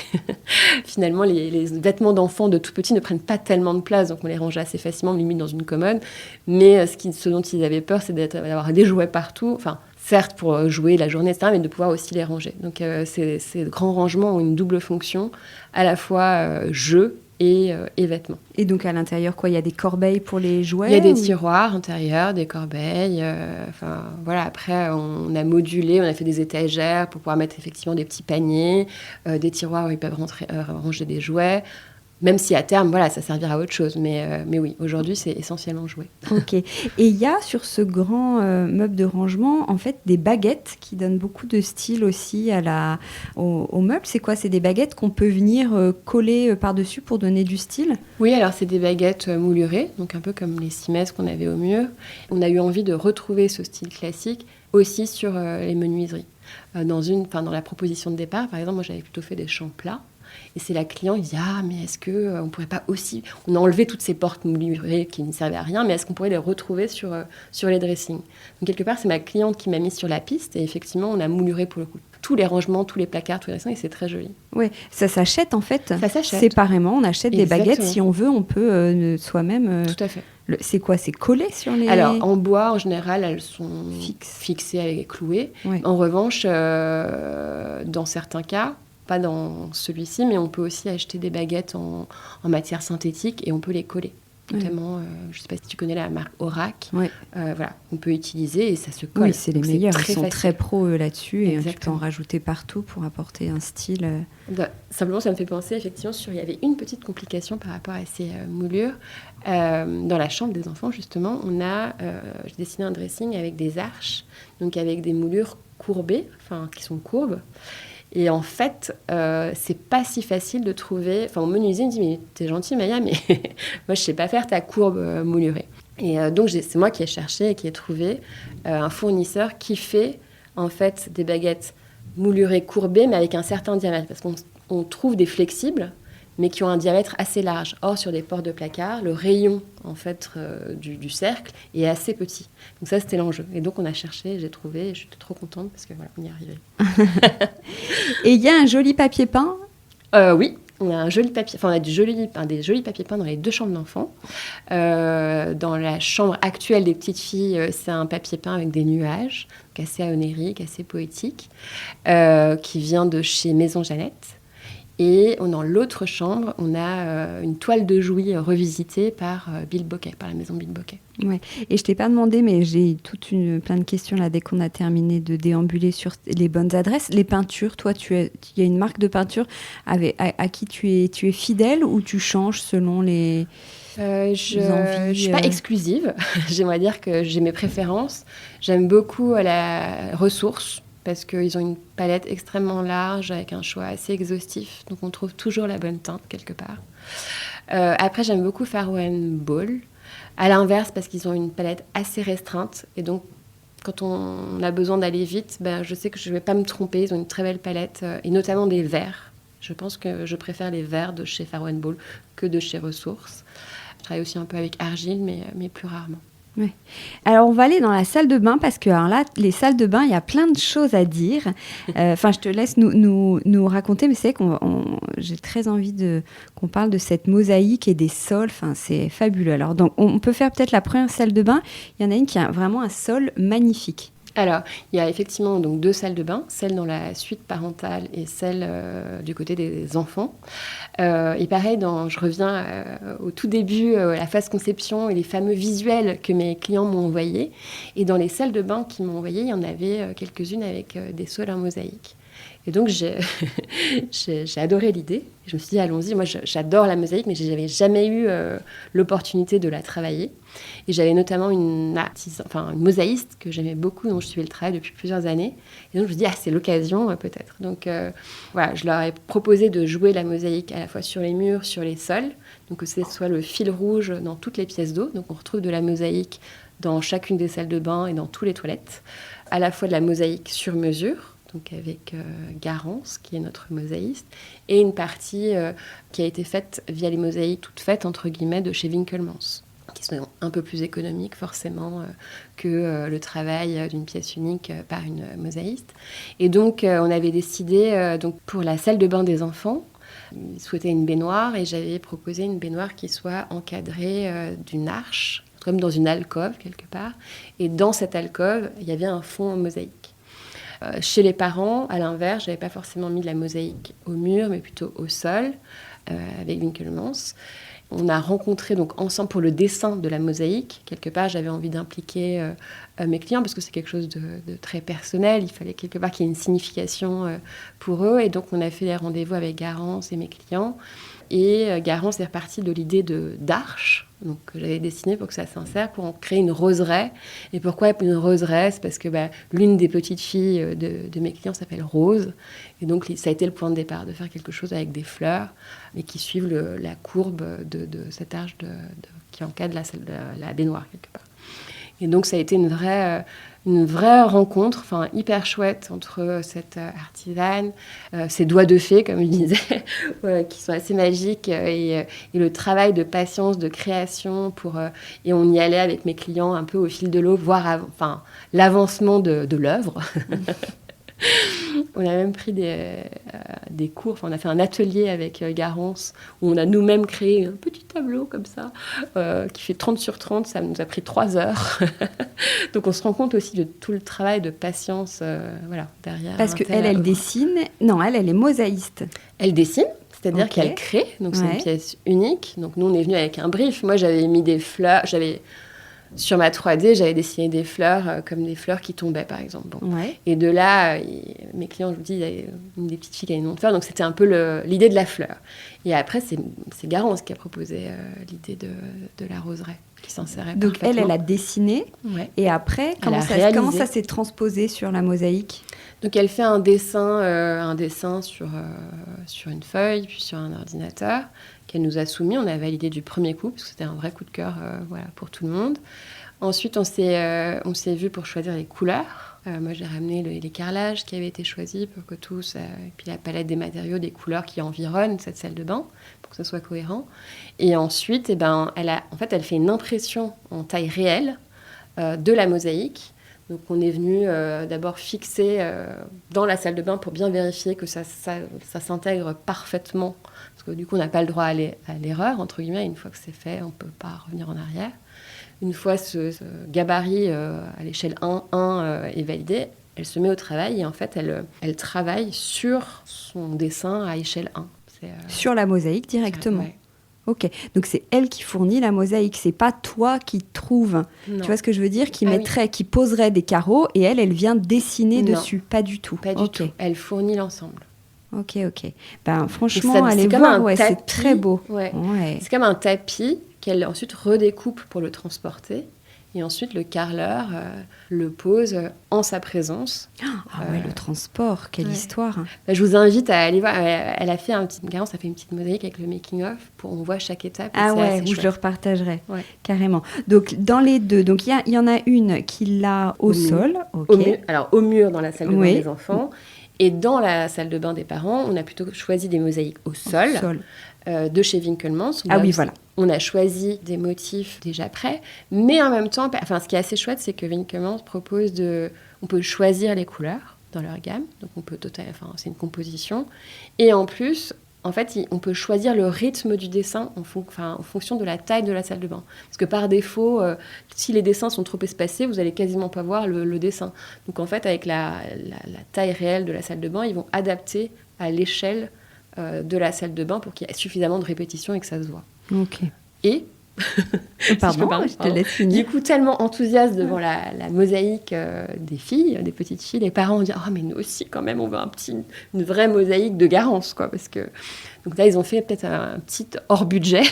Speaker 2: Finalement, les vêtements d'enfants de tout petits ne prennent pas tellement de place, donc on les rangeait assez facilement, limite dans une commode. Mais ce dont ils avaient peur, c'est d'avoir des jouets partout. Enfin, certes pour jouer la journée, etc., mais de pouvoir aussi les ranger. Donc ces grands rangements ont une double fonction, à la fois jeu et vêtements.
Speaker 1: Et donc à l'intérieur, il y a des corbeilles pour les jouets ?
Speaker 2: Il y a des tiroirs intérieurs, des corbeilles. Après, on a modulé, on a fait des étagères pour pouvoir mettre effectivement des petits paniers, des tiroirs où ils peuvent ranger des jouets. Même si à terme, ça servira à autre chose. Mais oui, aujourd'hui, c'est essentiellement jouet. Ok.
Speaker 1: Et il y a sur ce grand meuble de rangement, en fait, des baguettes qui donnent beaucoup de style aussi au meuble. C'est quoi ? C'est des baguettes qu'on peut venir coller par-dessus pour donner du style ?
Speaker 2: Oui, alors c'est des baguettes moulurées, donc un peu comme les cimaises qu'on avait au mur. On a eu envie de retrouver ce style classique aussi sur les menuiseries. Dans la proposition de départ, par exemple, moi, j'avais plutôt fait des champs plats. Et c'est la cliente qui dit « Ah, mais est-ce qu'on pourrait pas aussi... » On a enlevé toutes ces portes moulurées qui ne servaient à rien, mais est-ce qu'on pourrait les retrouver sur les dressings ? Donc, quelque part, c'est ma cliente qui m'a mise sur la piste. Et effectivement, on a mouluré pour le coup tous les rangements, tous les placards, tous les dressings, et c'est très joli.
Speaker 1: Oui, ça s'achète en fait.
Speaker 2: Ça s'achète.
Speaker 1: Séparément, on achète des baguettes. Si on veut, on peut soi-même...
Speaker 2: Tout à fait.
Speaker 1: C'est quoi ? C'est collé sur les...
Speaker 2: Alors, en bois, en général, elles sont fixées avec clouées. Ouais. En revanche, dans certains cas... pas dans celui-ci, mais on peut aussi acheter des baguettes en matière synthétique et on peut les coller. Notamment, je ne sais pas si tu connais la marque Orac. Ouais. On peut utiliser et ça se colle.
Speaker 1: Oui, c'est les meilleurs. Ils sont très pros là-dessus. Exactement. Et tu peux en rajouter partout pour apporter un style.
Speaker 2: Simplement, ça me fait penser, effectivement, il y avait une petite complication par rapport à ces moulures. Dans la chambre des enfants, justement, j'ai dessiné un dressing avec des arches, donc avec des moulures courbées, qui sont courbes. Et en fait, c'est pas si facile de trouver... Enfin, mon menuisier me dit « Mais t'es gentille, Maya, mais moi, je sais pas faire ta courbe moulurée. » Et donc, c'est moi qui ai cherché et qui ai trouvé un fournisseur qui fait, en fait, des baguettes moulurées courbées, mais avec un certain diamètre. Parce qu'on trouve des flexibles, mais qui ont un diamètre assez large. Or, sur des portes de placard, le rayon, en fait, du cercle est assez petit. Donc ça, c'était l'enjeu. Et donc, on a cherché, j'ai trouvé, et j'étais trop contente parce que voilà, on y est arrivé.
Speaker 1: Et il y a un joli papier peint.
Speaker 2: Oui. On a un joli papier, enfin on a des jolis papiers peints dans les 2 chambres d'enfants. Dans la chambre actuelle des petites filles, c'est un papier peint avec des nuages, donc assez onirique, assez poétique, qui vient de chez Maison Jeannette. Et dans l'autre chambre, on a une toile de Jouy revisitée par Bill Bocquet, par la maison Bill Bocquet.
Speaker 1: Ouais. Et je t'ai pas demandé, mais j'ai plein de questions là dès qu'on a terminé de déambuler sur les bonnes adresses. Les peintures, toi, il y a une marque de peinture à qui tu es fidèle ou tu changes selon les envies
Speaker 2: Je suis pas exclusive. J'aimerais dire que j'ai mes préférences. J'aime beaucoup la Ressource, parce qu'ils ont une palette extrêmement large avec un choix assez exhaustif. Donc, on trouve toujours la bonne teinte quelque part. Après, j'aime beaucoup Farrow & Ball. À l'inverse, parce qu'ils ont une palette assez restreinte. Et donc, quand on a besoin d'aller vite, je sais que je ne vais pas me tromper. Ils ont une très belle palette, et notamment des verts. Je pense que je préfère les verts de chez Farrow & Ball que de chez Ressources. Je travaille aussi un peu avec argile, mais plus rarement.
Speaker 1: Ouais. Alors, on va aller dans la salle de bain parce que alors là, les salles de bain, il y a plein de choses à dire. Je te laisse nous raconter, mais c'est vrai j'ai très envie qu'on parle de cette mosaïque et des sols. Enfin, c'est fabuleux. Alors, donc, on peut faire peut-être la première salle de bain. Il y en a une qui a vraiment un sol magnifique.
Speaker 2: Alors, il y a effectivement donc 2 salles de bain, celle dans la suite parentale et celle du côté des enfants. Et pareil, je reviens au tout début, la phase conception et les fameux visuels que mes clients m'ont envoyés. Et dans les salles de bain qu'ils m'ont envoyées, il y en avait quelques-unes avec des sols en mosaïque. Et donc, j'ai adoré l'idée. Je me suis dit, allons-y. Moi, j'adore la mosaïque, mais je n'avais jamais eu l'opportunité de la travailler. Et j'avais notamment une mosaïste que j'aimais beaucoup, dont je suivais le travail depuis plusieurs années. Et donc, je me suis dit, c'est l'occasion, peut-être. Donc, voilà, je leur ai proposé de jouer la mosaïque à la fois sur les murs, sur les sols. Donc, que ce soit le fil rouge dans toutes les pièces d'eau. Donc, on retrouve de la mosaïque dans chacune des salles de bain et dans toutes les toilettes. À la fois de la mosaïque sur mesure, donc avec Garance, qui est notre mosaïste, et une partie qui a été faite via les mosaïques toutes faites, entre guillemets, de chez Winkelmans, qui sont un peu plus économiques, forcément, que le travail d'une pièce unique par une mosaïste. Et donc, on avait décidé, donc, pour la salle de bain des enfants, ils souhaitaient une baignoire, et j'avais proposé une baignoire qui soit encadrée d'une arche, comme dans une alcôve, quelque part. Et dans cette alcôve, il y avait un fond en mosaïque. Chez les parents, à l'inverse, je n'avais pas forcément mis de la mosaïque au mur, mais plutôt au sol, avec Winkelmans. On a rencontré donc ensemble pour le dessin de la mosaïque. Quelque part, j'avais envie d'impliquer mes clients parce que c'est quelque chose de très personnel. Il fallait quelque part qu'il y ait une signification pour eux. Et donc, on a fait des rendez-vous avec Garance et mes clients. Et Garance est repartie de l'idée d'arche, donc, que j'avais dessinée pour que ça s'insère, pour en créer une roseraie. Et pourquoi une roseraie ? C'est parce que l'une des petites filles de mes clients s'appelle Rose. Et donc, ça a été le point de départ, de faire quelque chose avec des fleurs, mais qui suivent la courbe de cette arche qui encadre la baignoire, quelque part. Et donc, ça a été une vraie rencontre, hyper chouette entre cette artisane, ses doigts de fée, comme je disais, qui sont assez magiques, et le travail de patience, de création. Et on y allait avec mes clients un peu au fil de l'eau, voir l'avancement de l'œuvre. On a même pris des cours, on a fait un atelier avec Garance où on a nous-mêmes créé un petit tableau comme ça qui fait 30 sur 30, ça nous a pris 3 heures. Donc on se rend compte aussi de tout le travail de patience derrière.
Speaker 1: Parce qu'elle dessine, non, elle est mosaïste.
Speaker 2: Elle dessine, c'est-à-dire qu'elle crée, donc c'est une pièce unique. Donc nous on est venu avec un brief, moi j'avais mis des fleurs, sur ma 3D, j'avais dessiné des fleurs comme des fleurs qui tombaient, par exemple. Bon. Ouais. Et de là, mes clients, je vous dis, il y avait une des petites filles qui avait une nom de fleur, donc c'était un peu l'idée de la fleur. Et après, c'est Garance qui a proposé l'idée de la roseraie, qui s'insérait
Speaker 1: donc
Speaker 2: parfaitement.
Speaker 1: Elle a dessiné, et après, comment ça s'est transposé sur la mosaïque ?
Speaker 2: Donc elle fait un dessin sur une feuille, puis sur un ordinateur, qu'elle nous a soumis. On a validé du premier coup, parce que c'était un vrai coup de cœur pour tout le monde. Ensuite, on s'est vu pour choisir les couleurs. Moi, j'ai ramené les carrelages qui avaient été choisis pour que tous... et puis la palette des matériaux, des couleurs qui environnent cette salle de bain, pour que ce soit cohérent. Et ensuite, elle fait une impression en taille réelle de la mosaïque. Donc on est venu d'abord fixer dans la salle de bain pour bien vérifier que ça s'intègre parfaitement. Parce que du coup, on n'a pas le droit à l'erreur, entre guillemets. Une fois que c'est fait, on ne peut pas revenir en arrière. Une fois ce gabarit à l'échelle 1 est validé, elle se met au travail et en fait, elle travaille sur son dessin à échelle 1.
Speaker 1: Sur la mosaïque directement.
Speaker 2: Ouais.
Speaker 1: Ok, donc c'est elle qui fournit la mosaïque, c'est pas toi qui trouve.
Speaker 2: Non.
Speaker 1: Tu vois ce que je veux dire, qui
Speaker 2: Oui.
Speaker 1: qui poserait des carreaux et elle vient dessiner
Speaker 2: Non.
Speaker 1: dessus. Pas du tout.
Speaker 2: Pas du tout. Elle fournit l'ensemble.
Speaker 1: Ok. Ben franchement, allez
Speaker 2: c'est comme
Speaker 1: voir,
Speaker 2: un tapis.
Speaker 1: c'est très beau.
Speaker 2: Ouais.
Speaker 1: Ouais.
Speaker 2: C'est comme un tapis qu'elle ensuite redécoupe pour le transporter. Et ensuite, le carreleur le pose en sa présence.
Speaker 1: Ah ouais, le transport, quelle histoire.
Speaker 2: Je vous invite à aller voir. Elle a fait Garance a fait une petite mosaïque avec le making-of. On voit chaque étape.
Speaker 1: Ah ouais, je le repartagerai, carrément. Donc, dans les deux, donc il y en a une qui l'a au sol. Okay.
Speaker 2: Au mur dans la salle de bain des enfants. Et dans la salle de bain des parents, on a plutôt choisi des mosaïques au sol. De chez Winkelmans.
Speaker 1: Voilà.
Speaker 2: On a choisi des motifs déjà prêts, mais en même temps, ce qui est assez chouette, c'est que Winkelmans propose on peut choisir les couleurs dans leur gamme, donc on peut c'est une composition, et en plus, en fait, on peut choisir le rythme du dessin en fonction de la taille de la salle de bain. Parce que par défaut, si les dessins sont trop espacés, vous allez quasiment pas voir le dessin. Donc en fait, avec la taille réelle de la salle de bain, ils vont adapter à l'échelle de la salle de bain pour qu'il y ait suffisamment de répétitions et que ça se voit.
Speaker 1: Ok.
Speaker 2: Et
Speaker 1: pardon, je te laisse finir.
Speaker 2: Du coup, tellement enthousiaste devant la mosaïque des filles, des petites filles, les parents ont dit « Oh, mais nous aussi, quand même, on veut une vraie mosaïque de Garance, quoi. » Parce que... Donc là, ils ont fait peut-être un petit hors-budget.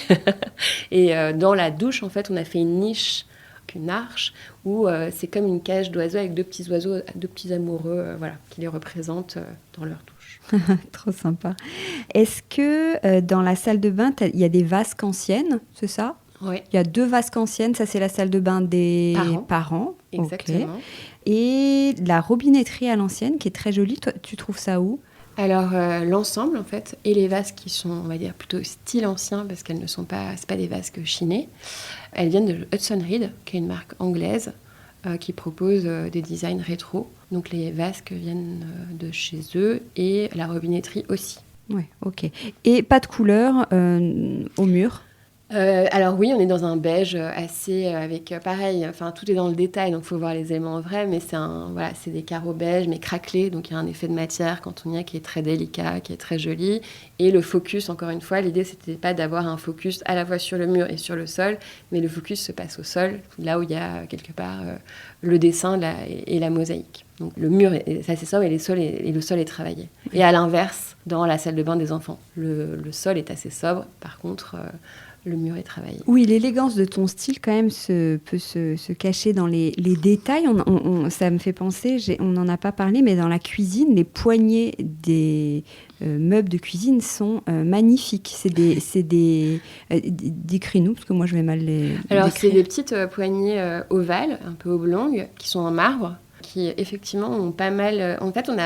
Speaker 2: Et dans la douche, en fait, on a fait une niche, une arche, où c'est comme une cage d'oiseaux avec deux petits amoureux, qui les représentent dans leur douche.
Speaker 1: Trop sympa. Est-ce que dans la salle de bain, il y a des vasques anciennes, c'est ça ?
Speaker 2: Oui.
Speaker 1: Il y a 2 vasques anciennes, ça c'est la salle de bain des parents.
Speaker 2: Exactement.
Speaker 1: Okay. Et la robinetterie à l'ancienne, qui est très jolie, toi, tu trouves ça où ?
Speaker 2: Alors, l'ensemble, en fait, et les vasques qui sont, on va dire, plutôt style ancien, parce qu'elles ne sont pas, c'est pas des vasques chinées, elles viennent de Hudson Reed, qui est une marque anglaise, qui propose des designs rétro. Donc, les vasques viennent de chez eux, et la robinetterie aussi.
Speaker 1: Oui, ok. Et pas de couleur au mur ?
Speaker 2: Alors oui, on est dans un beige assez avec pareil. Enfin, tout est dans le détail, donc il faut voir les éléments vrais. Mais c'est des carreaux beige, mais craquelés, donc il y a un effet de matière quand on y est qui est très délicat, qui est très joli. Et le focus, encore une fois, l'idée c'était pas d'avoir un focus à la fois sur le mur et sur le sol, mais le focus se passe au sol, là où il y a quelque part le dessin et la mosaïque. Donc le mur est assez sobre et le sol est travaillé. Et à l'inverse, dans la salle de bain des enfants, le sol est assez sobre. Par contre, le mur est travaillé. Oui,
Speaker 1: l'élégance de ton style quand même peut se cacher dans les détails. Ça me fait penser, on n'en a pas parlé, mais dans la cuisine, les poignées des meubles de cuisine sont magnifiques. Décris-nous, parce que moi je vais mal les
Speaker 2: Alors
Speaker 1: décrire.
Speaker 2: C'est des petites poignées ovales, un peu oblongues, qui sont en marbre, qui effectivement ont pas mal... En fait, on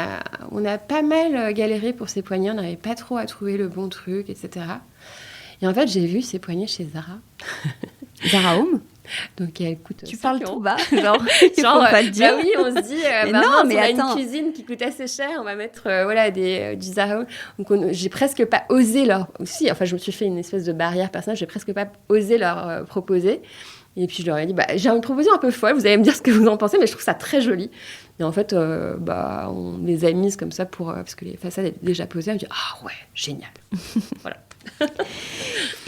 Speaker 2: a pas mal galéré pour ces poignées, on n'arrivait pas trop à trouver le bon truc, etc. Et en fait, j'ai vu ces poignées chez Zara.
Speaker 1: Zara Home.
Speaker 2: Donc, elle coûte...
Speaker 1: Tu parles trop bas,
Speaker 2: il faut pas le dire. Bah oui, on se dit,
Speaker 1: non, mais
Speaker 2: on a
Speaker 1: attends.
Speaker 2: une cuisine qui coûte assez cher, on va mettre du Zara Home. Donc, j'ai presque pas osé leur... Si, enfin, je me suis fait une espèce de barrière personnelle, j'ai presque pas osé leur proposer. Et puis, je leur ai dit, j'ai une proposition un peu folle, vous allez me dire ce que vous en pensez, mais je trouve ça très joli. Et en fait, on les a mises comme ça parce que les façades étaient déjà posées. On me dit, ah ouais, génial. Voilà.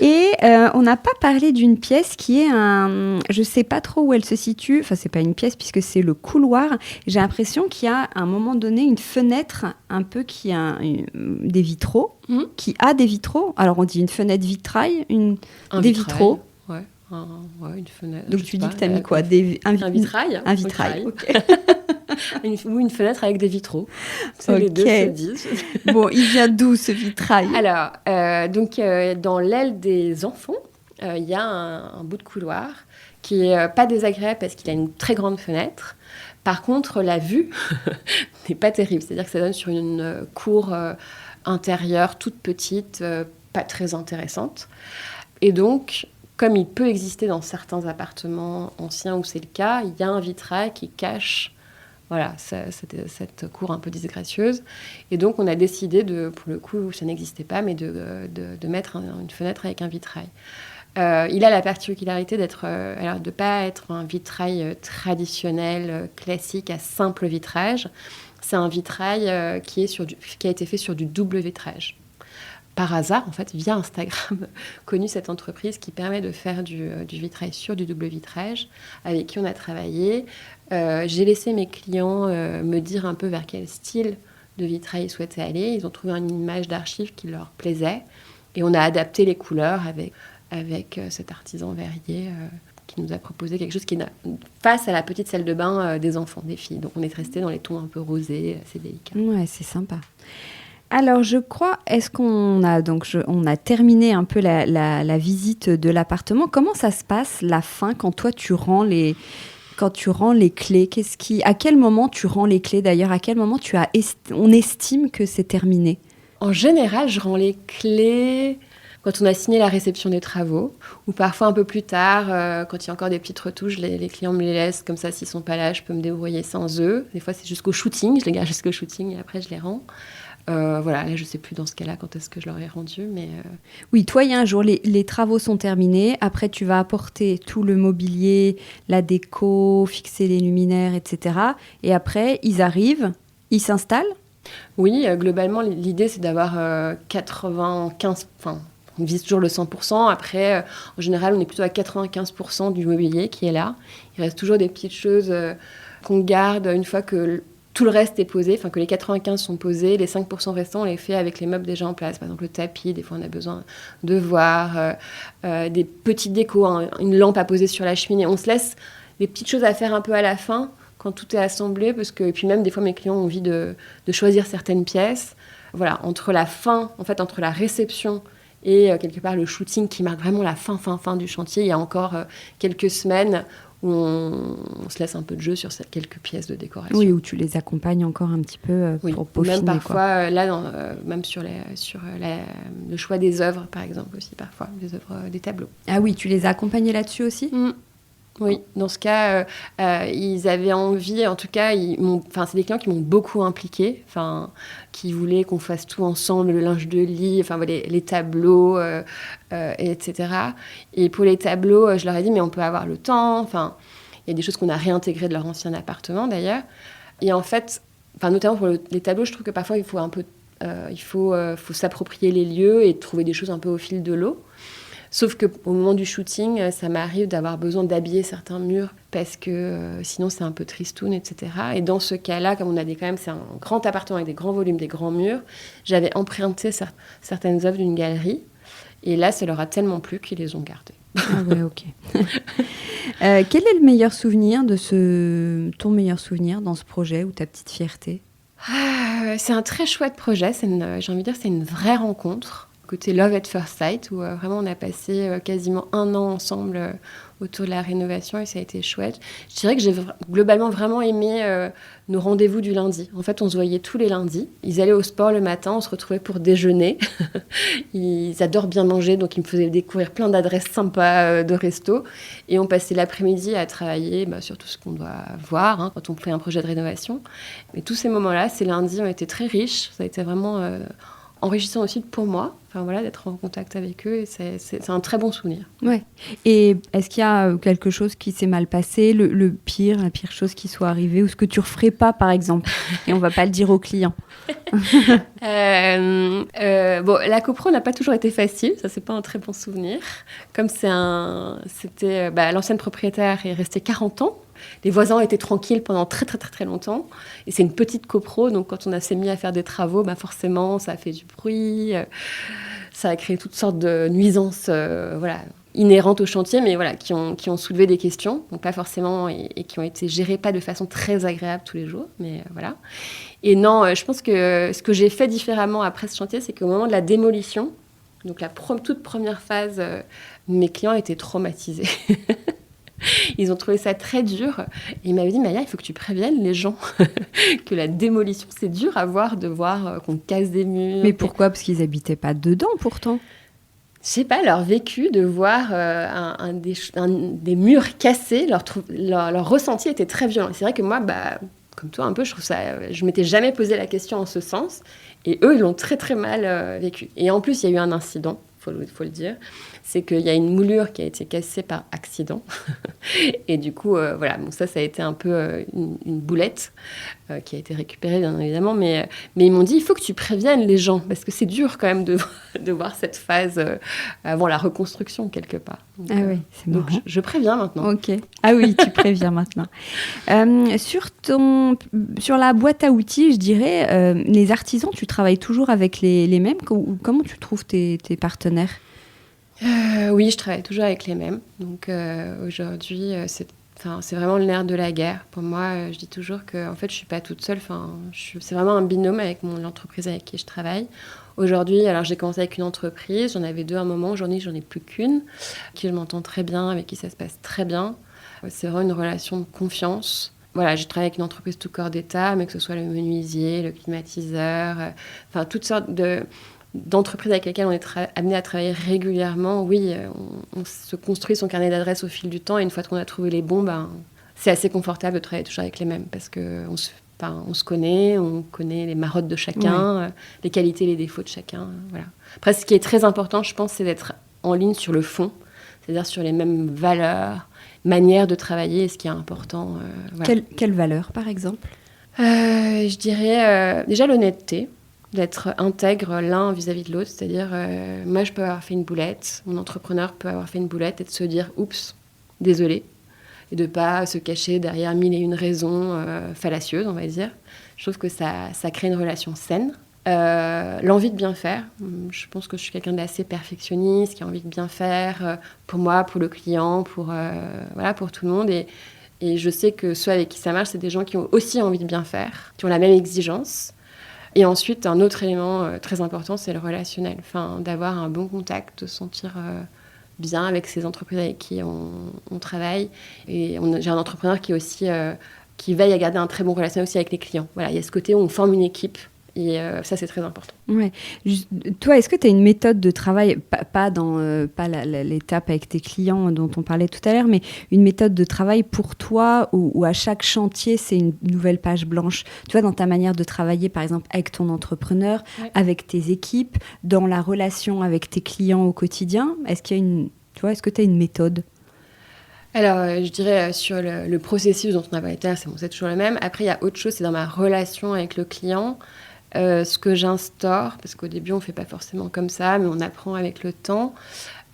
Speaker 1: Et on n'a pas parlé d'une pièce qui est je sais pas trop où elle se situe, enfin c'est pas une pièce puisque c'est le couloir. J'ai l'impression qu'il y a à un moment donné une fenêtre un peu qui a des vitraux, qui a des vitraux. Alors on dit une fenêtre vitrail, des vitraux.
Speaker 2: Ouais, une fenêtre.
Speaker 1: Donc tu dis que tu as mis quoi,
Speaker 2: un vitrail.
Speaker 1: Un vitrail. Ok.
Speaker 2: Ou une fenêtre avec des vitraux. Les deux se disent.
Speaker 1: Bon, il vient d'où ce vitrail ?
Speaker 2: Alors, dans l'aile des enfants, il y a un bout de couloir qui n'est pas désagréable parce qu'il a une très grande fenêtre. Par contre, la vue n'est pas terrible. C'est-à-dire que ça donne sur une cour intérieure toute petite, pas très intéressante. Et donc, comme il peut exister dans certains appartements anciens où c'est le cas, il y a un vitrail qui cache voilà, cette cour un peu disgracieuse. Et donc, on a décidé, pour le coup, ça n'existait pas, mais de mettre une fenêtre avec un vitrail. Il a la particularité de ne pas être un vitrail traditionnel, classique, à simple vitrage. C'est un vitrail qui a été fait sur du double vitrage. Par hasard, en fait, via Instagram, connu cette entreprise qui permet de faire du vitrail sur du double vitrage, avec qui on a travaillé. J'ai laissé mes clients me dire un peu vers quel style de vitrail ils souhaitaient aller. Ils ont trouvé une image d'archive qui leur plaisait. Et on a adapté les couleurs avec cet artisan verrier qui nous a proposé quelque chose qui est face à la petite salle de bain des enfants, des filles. Donc on est resté dans les tons un peu rosés, assez délicats.
Speaker 1: Ouais, c'est sympa. Alors, je crois, on a terminé un peu la visite de l'appartement. Comment ça se passe, la fin, quand toi, tu rends les clés? À quel moment tu rends les clés, d'ailleurs? À quel moment on estime que c'est terminé?
Speaker 2: En général, je rends les clés quand on a signé la réception des travaux, ou parfois un peu plus tard, quand il y a encore des petites retouches, les clients me les laissent. Comme ça, s'ils ne sont pas là, je peux me débrouiller sans eux. Des fois, c'est jusqu'au shooting. Je les garde jusqu'au shooting et après, je les rends. Voilà, là je ne sais plus dans ce cas-là quand est-ce que je leur ai rendu, mais...
Speaker 1: Oui, toi, il y a un jour, les travaux sont terminés, après tu vas apporter tout le mobilier, la déco, fixer les luminaires, etc. Et après, ils arrivent, ils s'installent?
Speaker 2: Oui, globalement, l'idée c'est d'avoir 95... Enfin, on vise toujours le 100%. Après, en général, on est plutôt à 95% du mobilier qui est là. Il reste toujours des petites choses qu'on garde une fois que... Tout le reste est posé, enfin que les 95 sont posés, les 5% restants, on les fait avec les meubles déjà en place. Par exemple, le tapis, des fois on a besoin de voir, des petites décos, une lampe à poser sur la cheminée. On se laisse des petites choses à faire un peu à la fin, quand tout est assemblé, et puis même des fois mes clients ont envie de choisir certaines pièces. Voilà, entre la réception et quelque part le shooting qui marque vraiment la fin du chantier, il y a encore quelques semaines où on se laisse un peu de jeu sur quelques pièces de décoration.
Speaker 1: Oui, où tu les accompagnes encore un petit peu pour peaufiner.
Speaker 2: Même parfois, même sur le choix des œuvres, par exemple, aussi parfois, des œuvres, des tableaux.
Speaker 1: Ah oui, tu les as accompagnés là-dessus aussi ?
Speaker 2: Oui, dans ce cas, ils avaient envie, en tout cas, c'est des clients qui m'ont beaucoup impliquée, qui voulaient qu'on fasse tout ensemble, le linge de lit, les tableaux, etc. Et pour les tableaux, je leur ai dit, mais on peut avoir le temps, il y a des choses qu'on a réintégrées de leur ancien appartement d'ailleurs. Et en fait, notamment pour les tableaux, je trouve que parfois il faut un peu, faut s'approprier les lieux et trouver des choses un peu au fil de l'eau. Sauf qu'au moment du shooting, ça m'arrive d'avoir besoin d'habiller certains murs parce que sinon c'est un peu tristoun, etc. Et dans ce cas-là, comme on a c'est un grand appartement avec des grands volumes, des grands murs, j'avais emprunté certaines œuvres d'une galerie. Et là, ça leur a tellement plu qu'ils les ont gardées.
Speaker 1: Ah ouais, ok. Quel est le meilleur souvenir ton meilleur souvenir dans ce projet ou ta petite fierté ?
Speaker 2: C'est un très chouette projet. J'ai envie de dire, c'est une vraie rencontre. Côté Love at First Sight, où vraiment on a passé quasiment 1 an ensemble autour de la rénovation et ça a été chouette. Je dirais que j'ai globalement vraiment aimé nos rendez-vous du lundi. En fait, on se voyait tous les lundis. Ils allaient au sport le matin, on se retrouvait pour déjeuner. Ils adorent bien manger, donc ils me faisaient découvrir plein d'adresses sympas de resto. Et on passait l'après-midi à travailler sur tout ce qu'on doit voir quand on fait un projet de rénovation. Et tous ces moments-là, ces lundis ont été très riches. Ça a été vraiment... enrichissant aussi pour moi, d'être en contact avec eux, et c'est un très bon souvenir. Ouais.
Speaker 1: Et est-ce qu'il y a quelque chose qui s'est mal passé, la pire chose qui soit arrivée, ou ce que tu referais pas, par exemple, et on va pas le dire aux clients?
Speaker 2: La copro n'a pas toujours été facile, ça c'est pas un très bon souvenir. Comme l'ancienne propriétaire est restée 40 ans. Les voisins étaient tranquilles pendant très, très, très, très longtemps. Et c'est une petite copro, donc quand on s'est mis à faire des travaux, forcément, ça a fait du bruit. Ça a créé toutes sortes de nuisances inhérentes au chantier, mais qui ont soulevé des questions. Donc pas forcément, et qui ont été gérées pas de façon très agréable tous les jours. Mais voilà. Et non, je pense que ce que j'ai fait différemment après ce chantier, c'est qu'au moment de la démolition, donc la toute première phase, mes clients étaient traumatisés. Ils ont trouvé ça très dur. Et ils m'avaient dit, Maya, il faut que tu préviennes les gens que la démolition, c'est dur à voir, de voir qu'on casse des murs.
Speaker 1: Mais pourquoi ? Parce qu'ils n'habitaient pas dedans, pourtant.
Speaker 2: Je sais pas, leur vécu de voir des murs cassés, leur ressenti était très violent. Et c'est vrai que moi, comme toi un peu, je m'étais jamais posé la question en ce sens. Et eux, ils l'ont très très mal vécu. Et en plus, il y a eu un incident, faut le dire. C'est qu'il y a une moulure qui a été cassée par accident. Et du coup, voilà, bon, ça a été un peu une boulette qui a été récupérée, bien évidemment. Mais ils m'ont dit, il faut que tu préviennes les gens, parce que c'est dur quand même de voir cette phase avant la reconstruction, quelque part. Donc,
Speaker 1: oui, c'est marrant.
Speaker 2: Donc, je préviens maintenant.
Speaker 1: Ok. Ah oui, tu préviens maintenant. Sur la boîte à outils, je dirais, les artisans, tu travailles toujours avec les mêmes. Comment tu trouves tes partenaires ?
Speaker 2: Oui, je travaille toujours avec les mêmes. Donc aujourd'hui, c'est vraiment le nerf de la guerre. Pour moi, je dis toujours que en fait, je suis pas toute seule. C'est vraiment un binôme avec l'entreprise avec qui je travaille. Aujourd'hui, alors j'ai commencé avec une entreprise, j'en avais 2 à un moment. Aujourd'hui, j'en ai plus qu'une, avec qui je m'entends très bien, avec qui ça se passe très bien. C'est vraiment une relation de confiance. Voilà, j'ai travaillé avec une entreprise tout corps d'État, mais que ce soit le menuisier, le climatiseur, toutes sortes d'entreprises avec lesquelles on est amené à travailler régulièrement. Oui, on se construit son carnet d'adresses au fil du temps, et une fois qu'on a trouvé les bons, c'est assez confortable de travailler toujours avec les mêmes, parce qu'on se connaît, on connaît les marottes de chacun, les qualités et les défauts de chacun. Voilà. Après, ce qui est très important, je pense, c'est d'être en ligne sur le fond, c'est-à-dire sur les mêmes valeurs, manières de travailler, ce qui est important. Voilà.
Speaker 1: Quelle valeur, par exemple ?
Speaker 2: Je dirais déjà l'honnêteté, d'être intègre l'un vis-à-vis de l'autre. C'est-à-dire, moi, je peux avoir fait une boulette, mon entrepreneur peut avoir fait une boulette, et de se dire « oups, désolé », et de ne pas se cacher derrière 1001 raisons fallacieuses, on va dire. Je trouve que ça crée une relation saine. L'envie de bien faire. Je pense que je suis quelqu'un d'assez perfectionniste, qui a envie de bien faire pour moi, pour le client, pour tout le monde. Et je sais que ceux avec qui ça marche, c'est des gens qui ont aussi envie de bien faire, qui ont la même exigence. Et ensuite, un autre élément très important, c'est le relationnel. D'avoir un bon contact, de se sentir bien avec ces entreprises avec qui on travaille. Et j'ai un entrepreneur qui aussi qui veille à garder un très bon relationnel aussi avec les clients. Voilà, il y a ce côté où on forme une équipe. Et ça, c'est très important.
Speaker 1: Ouais. Toi, est-ce que tu as une méthode de travail, pas l'étape avec tes clients dont on parlait tout à l'heure, mais une méthode de travail pour toi où à chaque chantier, c'est une nouvelle page blanche. Tu vois, dans ta manière de travailler, par exemple, avec ton entrepreneur, avec tes équipes, dans la relation avec tes clients au quotidien, est-ce que tu as une méthode ?
Speaker 2: Alors, je dirais sur le processus dont on a parlé tout à l'heure, c'est toujours le même. Après, il y a autre chose, c'est dans ma relation avec le client. Ce que j'instaure, parce qu'au début on ne fait pas forcément comme ça, mais on apprend avec le temps.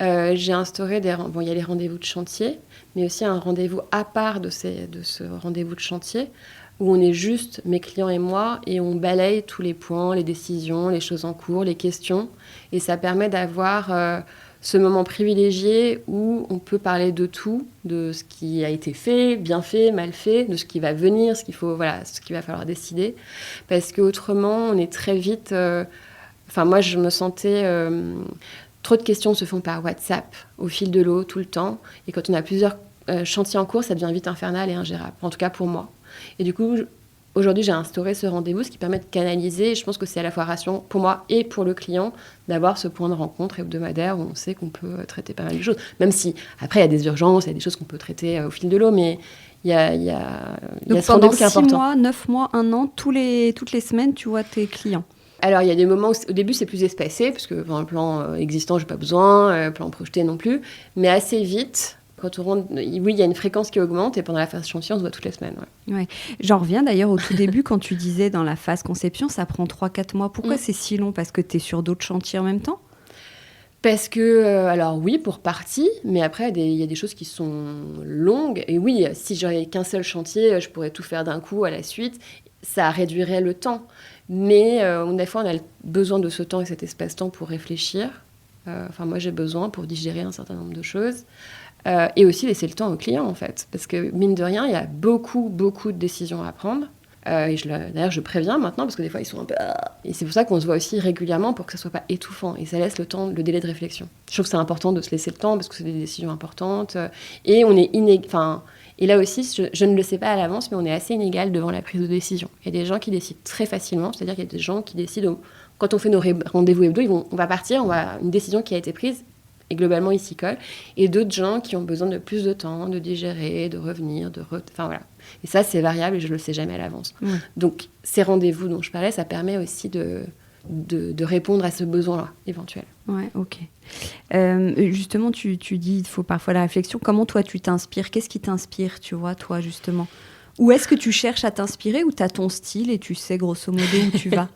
Speaker 2: J'ai instauré il y a les rendez-vous de chantier, mais aussi un rendez-vous à part de ce rendez-vous de chantier, où on est juste mes clients et moi, et on balaye tous les points, les décisions, les choses en cours, les questions, et ça permet d'avoir ce moment privilégié où on peut parler de tout, de ce qui a été fait, bien fait, mal fait, de ce qui va venir, ce qu'il va falloir décider. Parce qu'autrement, on est très vite... moi, je me sentais... trop de questions se font par WhatsApp, au fil de l'eau, tout le temps. Et quand on a plusieurs chantiers en cours, ça devient vite infernal et ingérable. En tout cas, pour moi. Et du coup... Aujourd'hui, j'ai instauré ce rendez-vous, ce qui permet de canaliser. Et je pense que c'est à la fois rassurant pour moi et pour le client d'avoir ce point de rencontre hebdomadaire où on sait qu'on peut traiter pas mal de choses. Même si, après, il y a des urgences, il y a des choses qu'on peut traiter au fil de l'eau, mais il y a ce rendez-vous qui est important.
Speaker 1: Donc, pendant 6 mois, 9 mois, 1 an, toutes les semaines, tu vois tes clients.
Speaker 2: Alors, il y a des moments où, au début, c'est plus espacé, parce que un plan existant, je n'ai pas besoin, plan projeté non plus. Mais assez vite... il y a une fréquence qui augmente, et pendant la phase chantier, on se voit toutes les semaines.
Speaker 1: Ouais. J'en reviens d'ailleurs au tout début, quand tu disais dans la phase conception, ça prend 3-4 mois. Pourquoi c'est si long ? Parce que tu es sur d'autres chantiers en même temps ?
Speaker 2: Parce que, alors oui, pour partie, mais après, il y a des choses qui sont longues. Et oui, si j'avais qu'un seul chantier, je pourrais tout faire d'un coup à la suite. Ça réduirait le temps. Mais des fois, on a besoin de ce temps et cet espace-temps pour réfléchir. Moi, j'ai besoin pour digérer un certain nombre de choses. Et aussi laisser le temps au client, en fait. Parce que, mine de rien, il y a beaucoup, beaucoup de décisions à prendre. D'ailleurs, je préviens maintenant, parce que des fois, ils sont un peu... Et c'est pour ça qu'on se voit aussi régulièrement, pour que ça ne soit pas étouffant. Et ça laisse le délai de réflexion. Je trouve que c'est important de se laisser le temps, parce que c'est des décisions importantes. Et on est Et là aussi, je ne le sais pas à l'avance, mais on est assez inégal devant la prise de décision. Il y a des gens qui décident très facilement, c'est-à-dire qu'il y a des gens qui décident... Quand on fait nos rendez-vous hebdo, on va partir, une décision qui a été prise, Et globalement, ils s'y collent. Et d'autres gens qui ont besoin de plus de temps, de digérer, de revenir, enfin voilà. Et ça, c'est variable et je ne le sais jamais à l'avance.
Speaker 1: Ouais.
Speaker 2: Donc, ces rendez-vous dont je parlais, ça permet aussi de répondre à ce besoin-là, éventuel.
Speaker 1: Ouais, ok. Justement, tu dis il faut parfois la réflexion. Comment toi, tu t'inspires ? Qu'est-ce qui t'inspire, tu vois, toi, justement ? Ou est-ce que tu cherches à t'inspirer ou tu as ton style et tu sais grosso modo où tu vas ?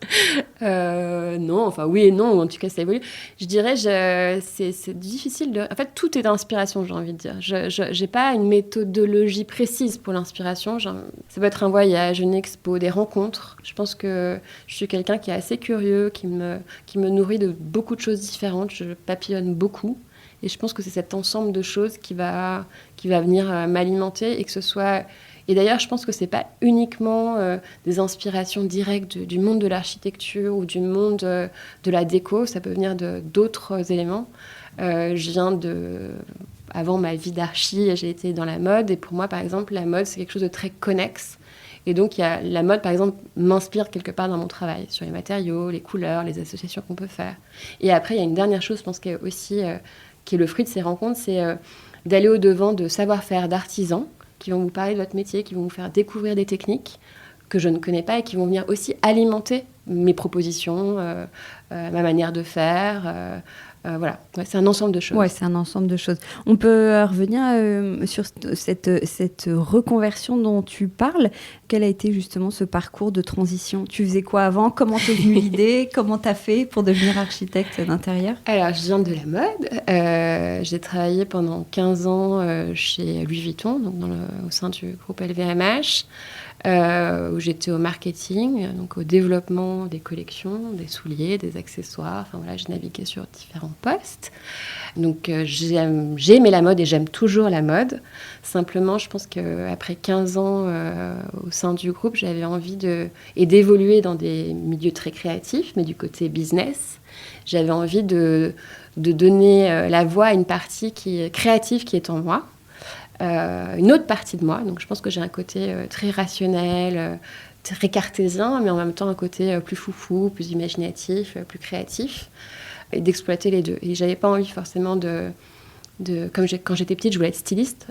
Speaker 2: Non, enfin oui et non, ou en tout cas ça évolue. Je dirais, c'est difficile de... En fait, tout est d'inspiration, j'ai envie de dire. Je n'ai pas une méthodologie précise pour l'inspiration. Ça peut être un voyage, une expo, des rencontres. Je pense que je suis quelqu'un qui est assez curieux, qui me nourrit de beaucoup de choses différentes. Je papillonne beaucoup. Et je pense que c'est cet ensemble de choses qui va venir m'alimenter et que ce soit... Et d'ailleurs, je pense que c'est pas uniquement des inspirations directes du monde de l'architecture ou du monde de la déco, ça peut venir d'autres éléments. Avant ma vie d'archi, j'ai été dans la mode et pour moi, par exemple, la mode, c'est quelque chose de très connexe. Et donc, la mode, par exemple, m'inspire quelque part dans mon travail, sur les matériaux, les couleurs, les associations qu'on peut faire. Et après, il y a une dernière chose, je pense, qui est aussi qui est le fruit de ces rencontres, c'est d'aller au-devant de savoir-faire d'artisans qui vont vous parler de votre métier, qui vont vous faire découvrir des techniques que je ne connais pas et qui vont venir aussi alimenter mes propositions, ma manière de faire. Voilà, ouais, c'est un ensemble de choses.
Speaker 1: Ouais, c'est un ensemble de choses. On peut revenir sur cette reconversion dont tu parles. Quel a été justement ce parcours de transition ? Tu faisais quoi avant ? Comment t'es venue l'idée ? Comment t'as fait pour devenir architecte d'intérieur ?
Speaker 2: Alors, je viens de la mode. J'ai travaillé pendant 15 ans chez Louis Vuitton, donc au sein du groupe LVMH. Où j'étais au marketing, donc au développement des collections, des souliers, des accessoires. Enfin voilà, j'ai navigué sur différents postes. Donc j'ai aimé la mode et j'aime toujours la mode. Simplement, je pense qu'après 15 ans au sein du groupe, j'avais envie d'évoluer dans des milieux très créatifs, mais du côté business. J'avais envie de donner la voix à une partie créative qui est en moi. Une autre partie de moi. Donc je pense que j'ai un côté très rationnel, très cartésien, mais en même temps un côté plus foufou, plus imaginatif, plus créatif, et d'exploiter les deux. Et j'avais pas envie forcément quand j'étais petite, je voulais être styliste.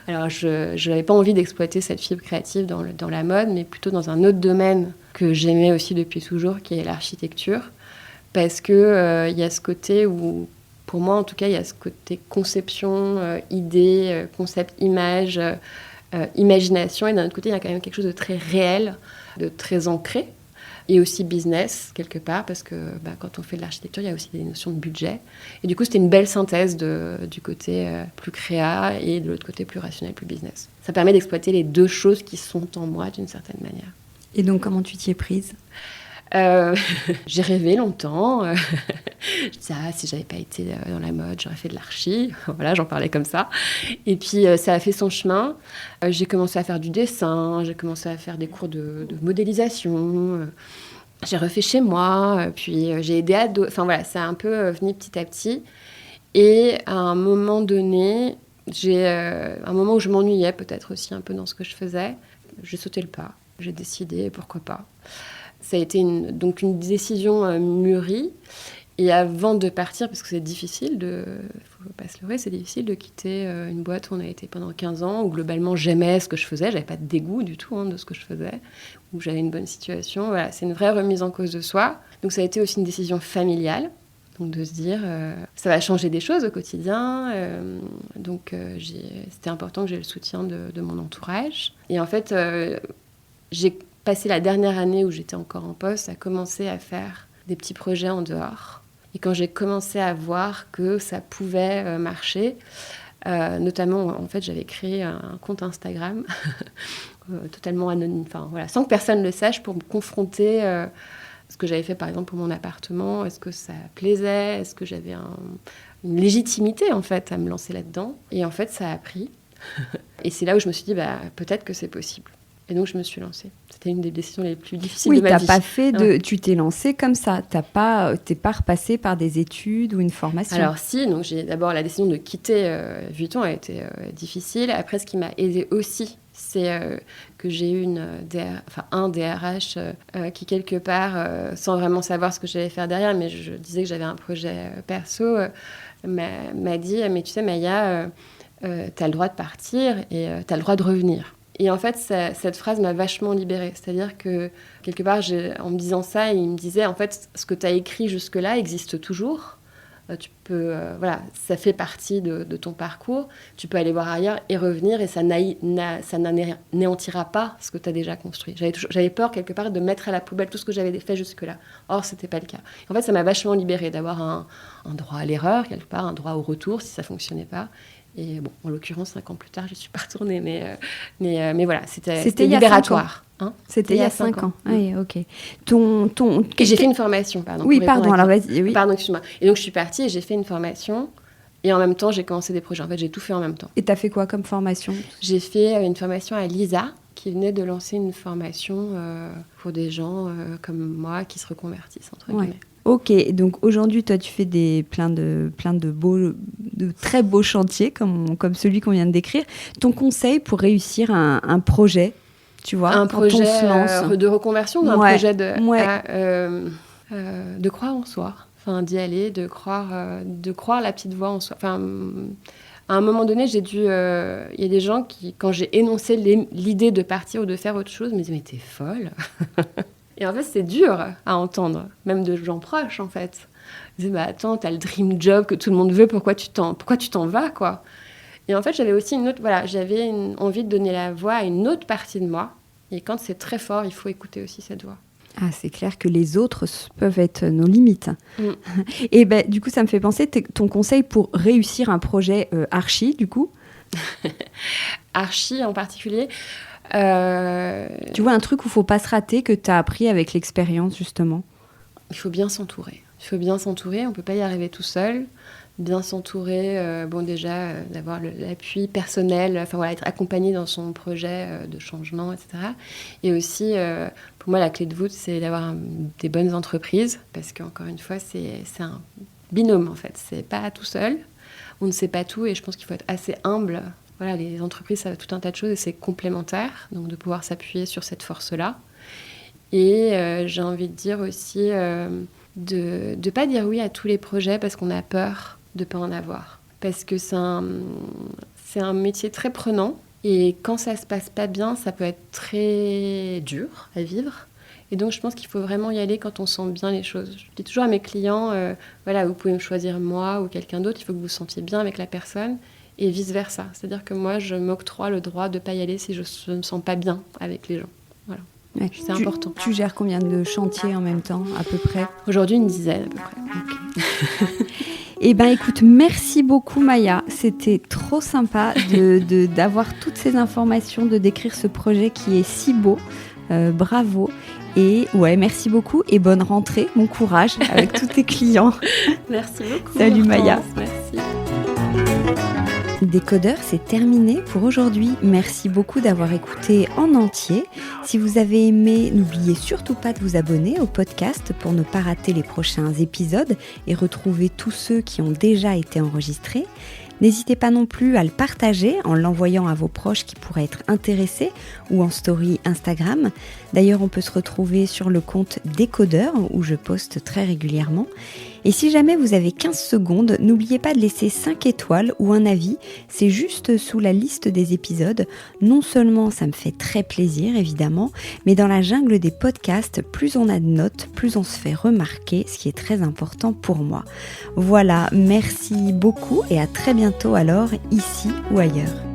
Speaker 2: Alors je n'avais pas envie d'exploiter cette fibre créative dans la mode, mais plutôt dans un autre domaine que j'aimais aussi depuis toujours, qui est l'architecture, parce que y a ce côté où pour moi, en tout cas, il y a ce côté conception, idée, concept, image, imagination. Et d'un autre côté, il y a quand même quelque chose de très réel, de très ancré. Et aussi business, quelque part, parce que quand on fait de l'architecture, il y a aussi des notions de budget. Et du coup, c'était une belle synthèse du côté plus créa et de l'autre côté plus rationnel, plus business. Ça permet d'exploiter les deux choses qui sont en moi d'une certaine manière.
Speaker 1: Et donc, comment tu t'y es prise ?
Speaker 2: J'ai rêvé longtemps. Je disais, si j'avais pas été dans la mode, j'aurais fait de l'archi. Voilà, j'en parlais comme ça. Et puis, ça a fait son chemin. J'ai commencé à faire du dessin, j'ai commencé à faire des cours de modélisation. J'ai refait chez moi, puis j'ai aidé à d'autres. Enfin voilà, ça a un peu venu petit à petit. Et à un moment donné, un moment où je m'ennuyais peut-être aussi un peu dans ce que je faisais, j'ai sauté le pas. J'ai décidé, pourquoi pas. Ça a été donc une décision mûrie. Et avant de partir, parce que c'est difficile faut pas se leurrer, c'est difficile de quitter une boîte où on a été pendant 15 ans, où globalement j'aimais ce que je faisais, j'avais pas de dégoût du tout de ce que je faisais, où j'avais une bonne situation. Voilà, c'est une vraie remise en cause de soi. Donc ça a été aussi une décision familiale, donc de se dire ça va changer des choses au quotidien. Donc c'était important que j'ai le soutien de mon entourage. Et en fait, j'ai passé la dernière année où j'étais encore en poste à commencer à faire des petits projets en dehors. Et quand j'ai commencé à voir que ça pouvait marcher, notamment, en fait, j'avais créé un compte Instagram totalement anonyme, enfin, voilà, sans que personne le sache, pour me confronter à ce que j'avais fait, par exemple, pour mon appartement. Est-ce que ça plaisait ? Est-ce que j'avais une légitimité, en fait, à me lancer là-dedans ? Et en fait, ça a pris. Et c'est là où je me suis dit, peut-être que c'est possible. Et donc, je me suis lancée. C'était une des décisions les plus difficiles de ma vie.
Speaker 1: Oui, tu t'es lancée comme ça. T'es pas repassée par des études ou une formation.
Speaker 2: Alors si, donc d'abord la décision de quitter Vuitton a été difficile. Après, ce qui m'a aidée aussi, c'est que j'ai eu un DRH qui, quelque part, sans vraiment savoir ce que j'allais faire derrière, mais je disais que j'avais un projet perso, m'a dit « Mais tu sais, Maya, t'as le droit de partir et t'as le droit de revenir ». Et en fait, cette phrase m'a vachement libérée. C'est-à-dire que, quelque part, en me disant ça, il me disait, en fait, ce que tu as écrit jusque-là existe toujours. Tu peux, ça fait partie de ton parcours. Tu peux aller voir ailleurs et revenir, et ça n'anéantira pas ce que tu as déjà construit. J'avais peur, quelque part, de mettre à la poubelle tout ce que j'avais fait jusque-là. Or, ce n'était pas le cas. En fait, ça m'a vachement libérée d'avoir un droit à l'erreur, quelque part, un droit au retour, si ça ne fonctionnait pas. Et bon, en l'occurrence, 5 ans plus tard, je ne suis pas retournée. Mais voilà, c'était libératoire.
Speaker 1: C'était il y a 5 ans. Oui, ok.
Speaker 2: Et j'ai fait une formation, pardon.
Speaker 1: Oui, pardon, alors vas-y. Oui.
Speaker 2: Pardon, excuse-moi. Et donc, je suis partie et j'ai fait une formation. Et en même temps, j'ai commencé des projets. En fait, j'ai tout fait en même temps.
Speaker 1: Et tu as fait quoi comme formation ?
Speaker 2: J'ai fait une formation à l'ISA, qui venait de lancer une formation pour des gens comme moi qui se reconvertissent, entre guillemets.
Speaker 1: Ok, donc aujourd'hui, toi, tu fais plein de très beaux chantiers comme celui qu'on vient de décrire. Ton conseil pour réussir un projet, tu vois,
Speaker 2: un projet
Speaker 1: quand on se lance.
Speaker 2: De reconversion, un projet de croire en soi, enfin d'y aller, de croire la petite voix en soi. Enfin, à un moment donné, il y a des gens qui, quand j'ai énoncé l'idée de partir ou de faire autre chose, me disaient mais t'es folle. Et en fait, c'est dur à entendre, même de gens proches, en fait. Ils disaient, attends, t'as le dream job que tout le monde veut, pourquoi tu t'en vas, quoi. Et en fait, j'avais aussi j'avais envie de donner la voix à une autre partie de moi. Et quand c'est très fort, il faut écouter aussi cette voix.
Speaker 1: Ah, c'est clair que les autres peuvent être nos limites. Et du coup, ça me fait penser, ton conseil pour réussir un projet archi, du coup ?
Speaker 2: Archi en particulier.
Speaker 1: Tu vois, un truc où il ne faut pas se rater, que tu as appris avec l'expérience, justement.
Speaker 2: Il faut bien s'entourer. On ne peut pas y arriver tout seul. Bien s'entourer, d'avoir l'appui personnel, être accompagné dans son projet de changement, etc. Et aussi, pour moi, la clé de voûte, c'est d'avoir des bonnes entreprises, parce qu'encore une fois, c'est un binôme, en fait. C'est pas tout seul. On ne sait pas tout, et je pense qu'il faut être assez humble. Voilà, les entreprises, ça va tout un tas de choses et c'est complémentaire, donc de pouvoir s'appuyer sur cette force-là. Et j'ai envie de dire aussi de ne pas dire oui à tous les projets parce qu'on a peur de ne pas en avoir. Parce que c'est un métier très prenant et quand ça ne se passe pas bien, ça peut être très dur à vivre. Et donc, je pense qu'il faut vraiment y aller quand on sent bien les choses. Je dis toujours à mes clients, vous pouvez me choisir moi ou quelqu'un d'autre, il faut que vous vous sentiez bien avec la personne. Et vice-versa. C'est-à-dire que moi, je m'octroie le droit de ne pas y aller si je ne me sens pas bien avec les gens. Voilà.
Speaker 1: Ouais,
Speaker 2: c'est important.
Speaker 1: Tu gères combien de chantiers en même temps, à peu près ?
Speaker 2: Aujourd'hui, une dizaine, à peu près.
Speaker 1: Okay. Eh bien, écoute, merci beaucoup, Maya. C'était trop sympa d'avoir toutes ces informations, de décrire ce projet qui est si beau. Bravo. Et merci beaucoup et bonne rentrée. Bon courage avec tous tes clients.
Speaker 2: Merci beaucoup.
Speaker 1: Salut, Maya.
Speaker 2: Merci.
Speaker 1: Décodeur, c'est terminé pour aujourd'hui. Merci beaucoup d'avoir écouté en entier. Si vous avez aimé, n'oubliez surtout pas de vous abonner au podcast pour ne pas rater les prochains épisodes et retrouver tous ceux qui ont déjà été enregistrés. N'hésitez pas non plus à le partager en l'envoyant à vos proches qui pourraient être intéressés ou en story Instagram. D'ailleurs, on peut se retrouver sur le compte Décodeur où je poste très régulièrement. Et si jamais vous avez 15 secondes, n'oubliez pas de laisser 5 étoiles ou un avis. C'est juste sous la liste des épisodes. Non seulement ça me fait très plaisir, évidemment, mais dans la jungle des podcasts, plus on a de notes, plus on se fait remarquer, ce qui est très important pour moi. Voilà, merci beaucoup et à très bientôt alors, ici ou ailleurs.